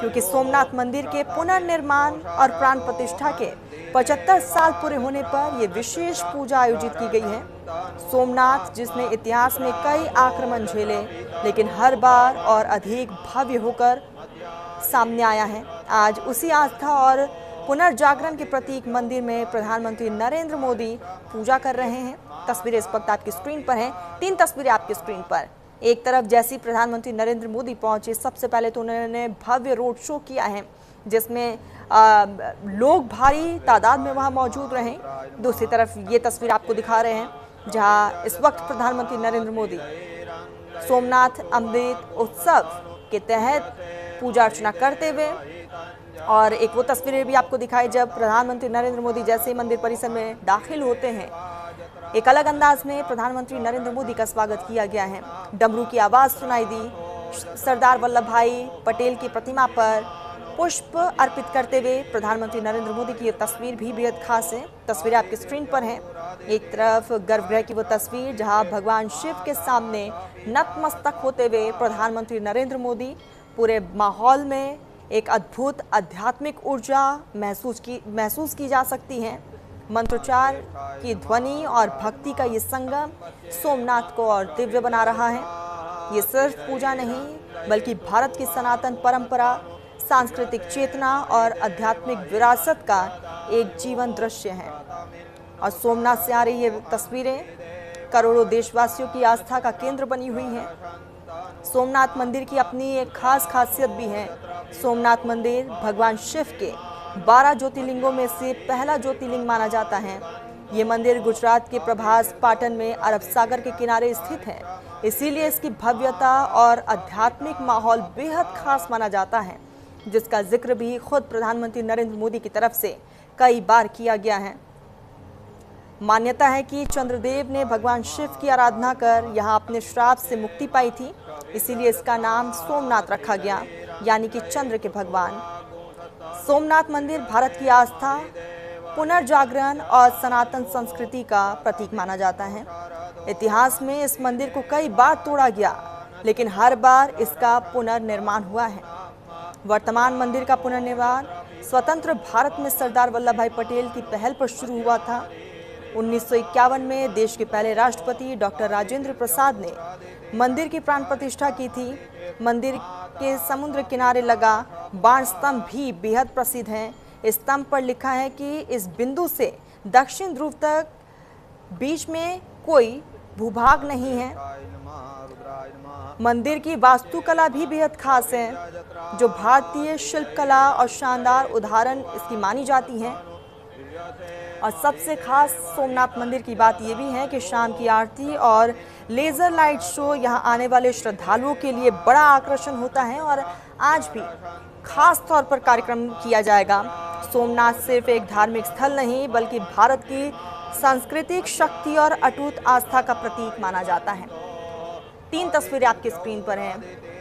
क्योंकि सोमनाथ मंदिर के पुनर्निर्माण और प्राण प्रतिष्ठा के 75 साल पूरे होने पर ये विशेष पूजा आयोजित की गई है। सोमनाथ जिसने इतिहास में कई आक्रमण झेले लेकिन हर बार और अधिक भव्य होकर सामने आया है। आज उसी आस्था और पुनर्जागरण के प्रतीक मंदिर में प्रधानमंत्री नरेंद्र मोदी पूजा कर रहे हैं। तस्वीरें इस वक्त आपकी स्क्रीन पर हैं। 3 तस्वीरें आपकी स्क्रीन पर। एक तरफ जैसी प्रधानमंत्री नरेंद्र मोदी पहुंचे सबसे पहले तो उन्होंने भव्य रोड शो किया है जिसमें लोग भारी तादाद में वहां मौजूद रहे। दूसरी तरफ ये तस्वीर आपको दिखा रहे हैं जहां इस वक्त प्रधानमंत्री नरेंद्र मोदी सोमनाथ अमृत उत्सव के तहत पूजा अर्चना करते हुए। और एक वो तस्वीरें भी आपको दिखाई जब प्रधानमंत्री नरेंद्र मोदी जैसे ही मंदिर परिसर में दाखिल होते हैं, एक अलग अंदाज में प्रधानमंत्री नरेंद्र मोदी का स्वागत किया गया है। डमरू की आवाज सुनाई दी। सरदार वल्लभ भाई पटेल की प्रतिमा पर पुष्प अर्पित करते हुए प्रधानमंत्री नरेंद्र मोदी की ये तस्वीर भी बेहद खास है। तस्वीरें आपकी स्क्रीन पर हैं। एक तरफ गर्भगृह की वो तस्वीर जहां भगवान शिव के सामने नतमस्तक होते हुए प्रधानमंत्री नरेंद्र मोदी, पूरे माहौल में एक अद्भुत आध्यात्मिक ऊर्जा महसूस की जा सकती है। मंत्रोच्चार की ध्वनि और भक्ति का ये संगम सोमनाथ को और दिव्य बना रहा है। ये सिर्फ पूजा नहीं बल्कि भारत की सनातन परंपरा, सांस्कृतिक चेतना और आध्यात्मिक विरासत का एक जीवन दृश्य है। और सोमनाथ से आ रही ये तस्वीरें करोड़ों देशवासियों की आस्था का केंद्र बनी हुई हैं। सोमनाथ मंदिर की अपनी एक खास खासियत भी है। सोमनाथ मंदिर भगवान शिव के 12 ज्योतिर्लिंगों में से पहला ज्योतिर्लिंग माना जाता है। ये मंदिर गुजरात के प्रभास पाटन में अरब सागर के किनारे स्थित है, इसीलिए इसकी भव्यता और आध्यात्मिक माहौल बेहद खास माना जाता है, जिसका जिक्र भी खुद प्रधानमंत्री नरेंद्र मोदी की तरफ से कई बार किया गया है। मान्यता है कि चंद्रदेव ने भगवान शिव की आराधना कर यहाँ अपने श्राप से मुक्ति पाई थी, इसीलिए इसका नाम सोमनाथ रखा गया, यानी कि चंद्र के भगवान। सोमनाथ मंदिर भारत की आस्था, पुनर्जागरण और सनातन संस्कृति का प्रतीक माना जाता है। इतिहास में इस मंदिर को कई बार तोड़ा गया, लेकिन हर बार इसका पुनर्निर्माण हुआ है। वर्तमान मंदिर का पुनर्निर्माण स्वतंत्र भारत में सरदार वल्लभ भाई पटेल की पहल पर शुरू हुआ था। 1951 में देश के पहले राष्ट्रपति डॉक्टर राजेंद्र प्रसाद ने मंदिर की प्राण प्रतिष्ठा की थी। मंदिर के समुद्र किनारे लगा बाण स्तंभ भी बेहद प्रसिद्ध है। इस स्तंभ पर लिखा है कि इस बिंदु से दक्षिण ध्रुव तक बीच में कोई भूभाग नहीं है। मंदिर की वास्तुकला भी बेहद खास है, जो भारतीय शिल्पकला और शानदार उदाहरण इसकी मानी जाती हैं। और सबसे खास सोमनाथ मंदिर की बात यह भी है कि शाम की आरती और लेजर लाइट शो यहां आने वाले श्रद्धालुओं के लिए बड़ा आकर्षण होता है और आज भी खास तौर पर कार्यक्रम किया जाएगा। सोमनाथ सिर्फ एक धार्मिक स्थल नहीं बल्कि भारत की सांस्कृतिक शक्ति और अटूट आस्था का प्रतीक माना जाता है। 3 तस्वीरें आपकी स्क्रीन पर हैं।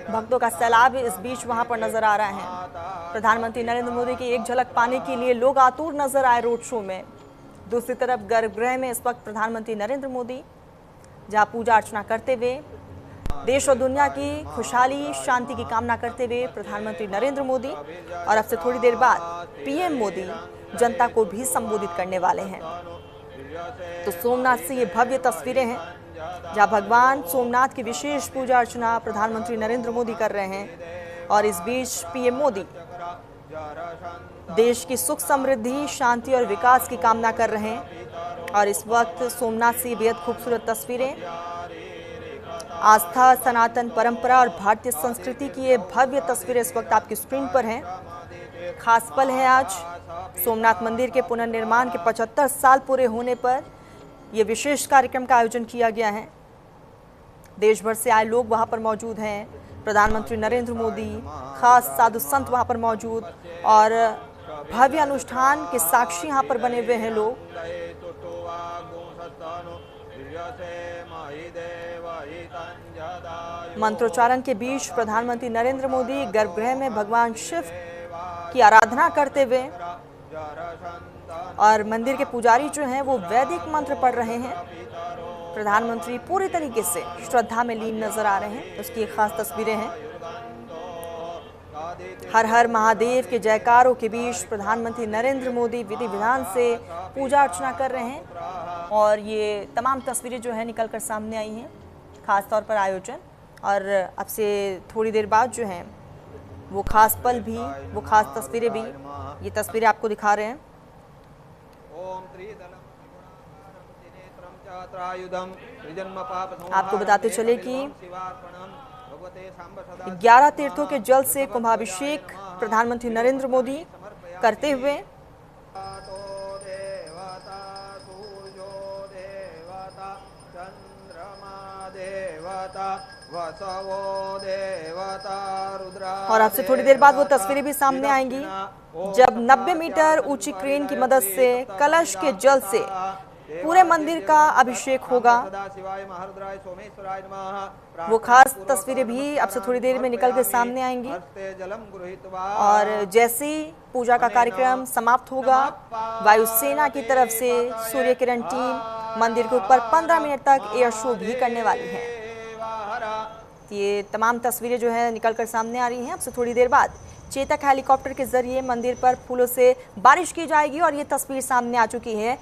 भक्तों का सैलाब इस बीच वहां पर नजर आ रहा है। प्रधानमंत्री नरेंद्र मोदी की एक झलक पाने के लिए लोग आतुर नजर आए रोड शो में। दूसरी तरफ गर्भगृह में इस वक्त प्रधानमंत्री नरेंद्र मोदी जहां पूजा अर्चना करते हुए देश और दुनिया की खुशहाली शांति की कामना करते हुए प्रधानमंत्री नरेंद्र मोदी और अब से थोड़ी देर बाद पीएम मोदी जनता को भी संबोधित करने वाले हैं। तो सोमनाथ से ये भव्य तस्वीरें हैं जहां भगवान सोमनाथ की विशेष पूजा अर्चना प्रधानमंत्री नरेंद्र मोदी कर रहे हैं। और इस बीच पीएम मोदी देश की सुख समृद्धि, शांति और विकास की कामना कर रहे हैं। और इस वक्त सोमनाथ से बेहद खूबसूरत तस्वीरें, आस्था, सनातन परंपरा और भारतीय संस्कृति की ये भव्य तस्वीरें इस वक्त आपकी स्क्रीन पर हैं। खास पल है आज। सोमनाथ मंदिर के पुनर्निर्माण के 75 साल पूरे होने पर यह विशेष कार्यक्रम का आयोजन किया गया है। देश भर से आए लोग वहां पर मौजूद हैं। प्रधानमंत्री नरेंद्र मोदी, खास साधु संत वहां पर मौजूद और भव्य अनुष्ठान के साक्षी यहां पर बने हुए हैं लोग। मंत्रोच्चारण के बीच प्रधानमंत्री नरेंद्र मोदी गर्भगृह में भगवान शिव की आराधना करते हुए और मंदिर के पुजारी जो हैं वो वैदिक मंत्र पढ़ रहे हैं। प्रधानमंत्री पूरी तरीके से श्रद्धा में लीन नजर आ रहे हैं। उसकी एक खास तस्वीरें हैं। हर हर महादेव के जयकारों के बीच प्रधानमंत्री नरेंद्र मोदी विधि विधान से पूजा अर्चना कर रहे हैं। और ये तमाम तस्वीरें जो है निकल कर सामने आई हैं, खास तौर पर आयोजन और अब से थोड़ी देर बाद जो है वो खास पल भी, वो खास तस्वीरें भी, ये तस्वीरें आपको दिखा रहे हैं। आपको बताते चले कि 11 तीर्थों के जल से कुंभाभिषेक प्रधानमंत्री नरेंद्र मोदी करते हुए वसवो देवता रुद्रा। और आपसे थोड़ी देर बाद वो तस्वीरें भी सामने आएंगी जब 90 मीटर ऊंची क्रेन की मदद से कलश के जल से पूरे मंदिर का अभिषेक होगा। वो खास तस्वीरें भी आपसे थोड़ी देर में निकल के सामने आएंगी और जैसे ही पूजा का कार्यक्रम समाप्त होगा, वायुसेना की तरफ से सूर्य किरण टीम मंदिर के ऊपर 15 मिनट तक एयर शो भी करने वाली है। ये तमाम तस्वीरें जो है निकलकर सामने आ रही हैं। आपसे थोड़ी देर बाद चेतक हेलीकॉप्टर के जरिए मंदिर पर फूलों से बारिश की जाएगी और ये तस्वीर सामने आ चुकी है।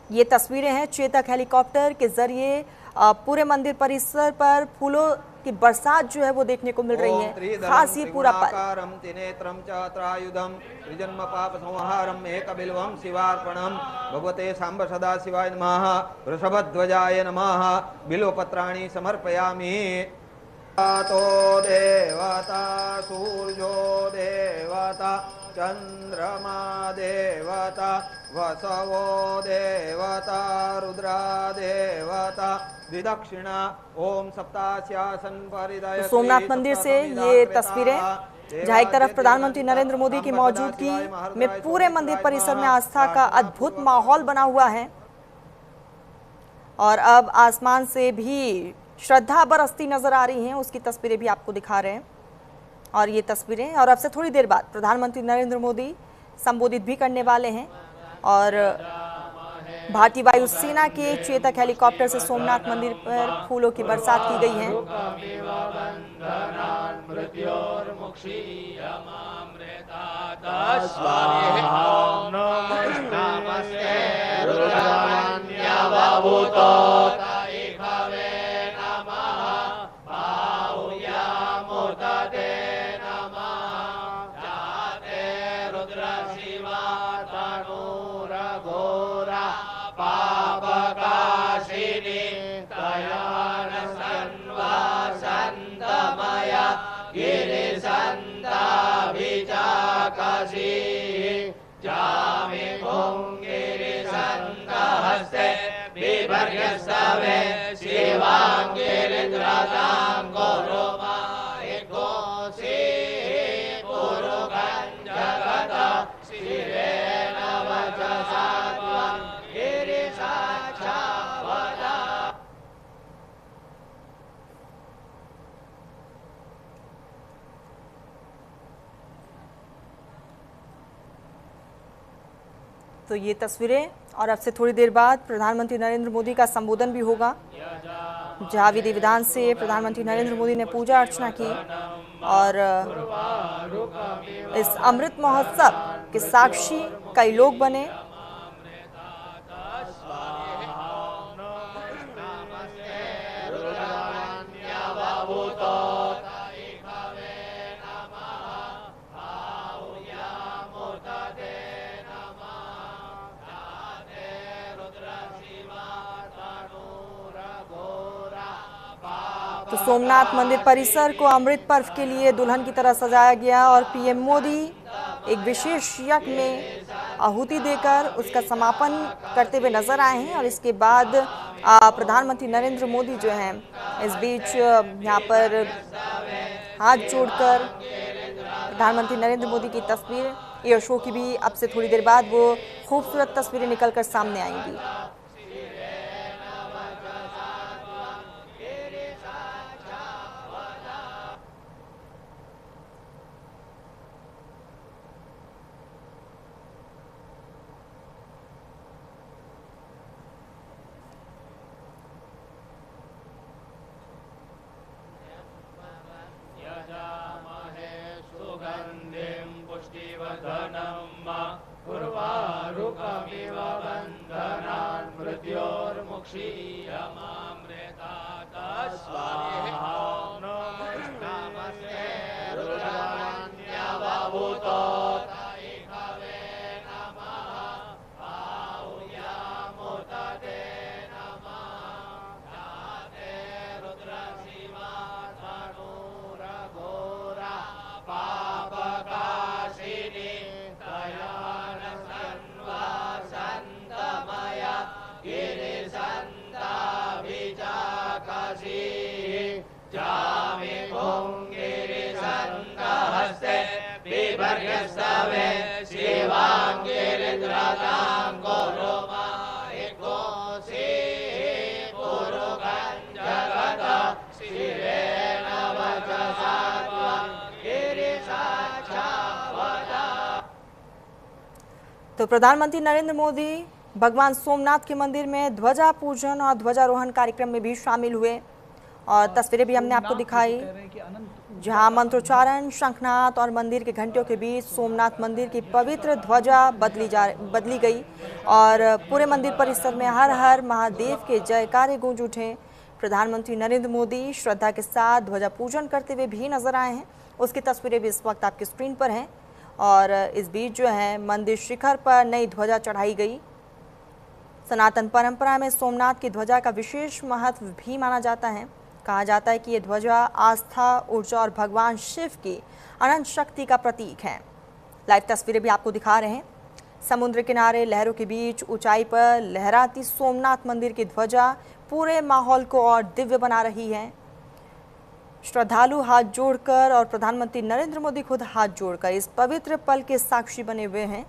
ये तस्वीरें हैं चेतक हेलीकॉप्टर के जरिए पूरे मंदिर परिसर पर फूलों की बरसात जो है वो देखने को मिल रही है। खास ये पूरा पल भगवते सांब सदा शिवाय नमः। वृषभध्वजाय नमः। बिल्वपत्राणि समर्पयामि। तो देवता सूर्यो देवता चंद्रमा देवता वसवो देवता रुद्रा देवता विदक्षिणा ओम सप्तास्यासन परिदय। तो सोमनाथ मंदिर से ये तस्वीरें जहाँ एक तरफ प्रधानमंत्री नरेंद्र मोदी की मौजूदगी में पूरे मंदिर परिसर में आस्था का अद्भुत माहौल बना हुआ है और अब आसमान से भी श्रद्धा बरसती नजर आ रही हैं, उसकी तस्वीरें भी आपको दिखा रहे हैं। और ये तस्वीरें और अब से थोड़ी देर बाद प्रधानमंत्री नरेंद्र मोदी संबोधित भी करने वाले हैं और भारतीय वायुसेना के चेतक हेलीकॉप्टर से सोमनाथ मंदिर पर फूलों की बरसात की गई है। तो ये तस्वीरें और अब से थोड़ी देर बाद प्रधानमंत्री नरेंद्र मोदी का संबोधन भी होगा जहां विधि विधान से प्रधानमंत्री नरेंद्र मोदी ने पूजा अर्चना की और इस अमृत महोत्सव के साक्षी कई लोग बने। तो सोमनाथ मंदिर परिसर को अमृत पर्व के लिए दुल्हन की तरह सजाया गया और पीएम मोदी एक विशेष यज्ञ में आहुति देकर उसका समापन करते हुए नजर आए हैं। और इसके बाद प्रधानमंत्री नरेंद्र मोदी जो हैं इस बीच यहाँ पर हाथ जोड़कर प्रधानमंत्री नरेंद्र मोदी की तस्वीर एयर शो की भी अब से थोड़ी देर बाद वो खूबसूरत तस्वीरें निकलकर सामने आएंगी। तो प्रधानमंत्री नरेंद्र मोदी भगवान सोमनाथ के मंदिर में ध्वजा पूजन और ध्वजारोहण कार्यक्रम में भी शामिल हुए और तस्वीरें भी हमने आपको दिखाई, जहां मंत्रोच्चारण, शंखनाद और मंदिर के घंटियों के बीच सोमनाथ मंदिर की पवित्र ध्वजा बदली गई और पूरे मंदिर परिसर में हर हर महादेव के जयकारे गूंज उठे। प्रधानमंत्री नरेंद्र मोदी श्रद्धा के साथ ध्वजा पूजन करते हुए भी नजर आए हैं। उसकी तस्वीरें भी इस वक्त आपकी स्क्रीन पर हैं और इस बीच जो है मंदिर शिखर पर नई ध्वजा चढ़ाई गई। सनातन परंपरा में सोमनाथ की ध्वजा का विशेष महत्व भी माना जाता है। कहा जाता है कि ये ध्वजा आस्था, ऊर्जा और भगवान शिव की अनंत शक्ति का प्रतीक है। लाइव तस्वीरें भी आपको दिखा रहे हैं। समुद्र किनारे लहरों के बीच ऊंचाई पर लहराती सोमनाथ मंदिर की ध्वजा पूरे माहौल को और दिव्य बना रही है। श्रद्धालु हाथ जोड़कर और प्रधानमंत्री नरेंद्र मोदी खुद हाथ जोड़कर इस पवित्र पल के साक्षी बने हुए हैं।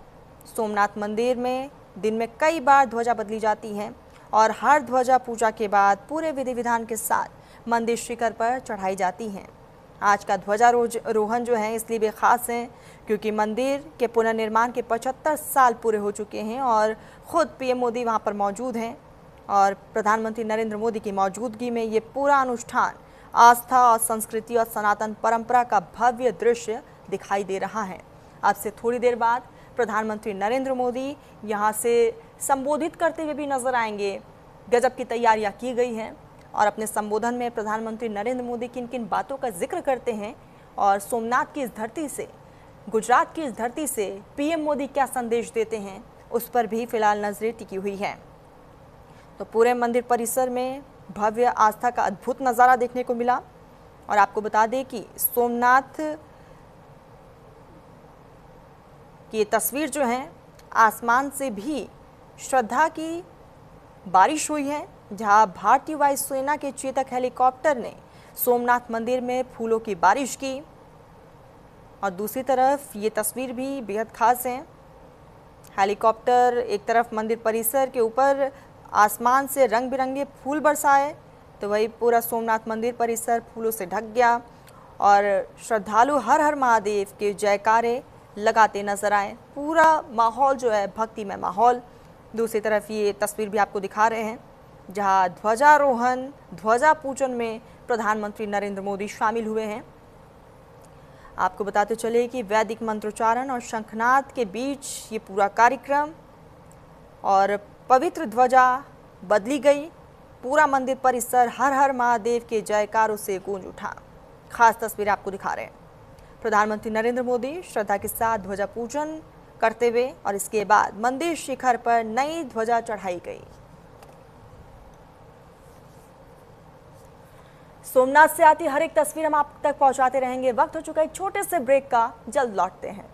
सोमनाथ मंदिर में दिन में कई बार ध्वजा बदली जाती है और हर ध्वजा पूजा के बाद पूरे विधि विधान के साथ मंदिर शिखर पर चढ़ाई जाती हैं। आज का ध्वजारोहण जो है इसलिए भी खास है क्योंकि मंदिर के पुनर्निर्माण के 75 साल पूरे हो चुके हैं और खुद पीएम मोदी वहां पर मौजूद हैं और प्रधानमंत्री नरेंद्र मोदी की मौजूदगी में ये पूरा अनुष्ठान आस्था और संस्कृति और सनातन परंपरा का भव्य दृश्य दिखाई दे रहा है। अब से थोड़ी देर बाद प्रधानमंत्री नरेंद्र मोदी यहां से संबोधित करते हुए भी नजर आएंगे। गजब की तैयारियां की गई हैं और अपने संबोधन में प्रधानमंत्री नरेंद्र मोदी किन किन बातों का जिक्र करते हैं और सोमनाथ की इस धरती से, गुजरात की इस धरती से पीएम मोदी क्या संदेश देते हैं उस पर भी फिलहाल नजरें टिकी हुई हैं। तो पूरे मंदिर परिसर में भव्य आस्था का अद्भुत नज़ारा देखने को मिला और आपको बता दें कि सोमनाथ की ये तस्वीर जो है आसमान से भी श्रद्धा की बारिश हुई है, जहां भारतीय वायुसेना के चेतक हेलीकॉप्टर ने सोमनाथ मंदिर में फूलों की बारिश की और दूसरी तरफ ये तस्वीर भी बेहद खास है। हेलीकॉप्टर एक तरफ मंदिर परिसर के ऊपर आसमान से रंग बिरंगे फूल बरसाए तो वही पूरा सोमनाथ मंदिर परिसर फूलों से ढक गया और श्रद्धालु हर हर महादेव के जयकारे लगाते नजर आए। पूरा माहौल जो है भक्तिमय माहौल। दूसरी तरफ ये तस्वीर भी आपको दिखा रहे हैं जहां ध्वजारोहण, ध्वजा पूजन में प्रधानमंत्री नरेंद्र मोदी शामिल हुए हैं। आपको बताते चले कि वैदिक मंत्रोच्चारण और शंखनाद के बीच ये पूरा कार्यक्रम और पवित्र ध्वजा बदली गई। पूरा मंदिर परिसर हर हर महादेव के जयकारों से गूंज उठा। खास तस्वीर आपको दिखा रहे हैं प्रधानमंत्री नरेंद्र मोदी श्रद्धा के साथ ध्वजा पूजन करते हुए और इसके बाद मंदिर शिखर पर नई ध्वजा चढ़ाई गई। सोमनाथ से आती हर एक तस्वीर हम आप तक पहुंचाते रहेंगे। वक्त हो चुका है एक छोटे से ब्रेक का, जल्द लौटते हैं।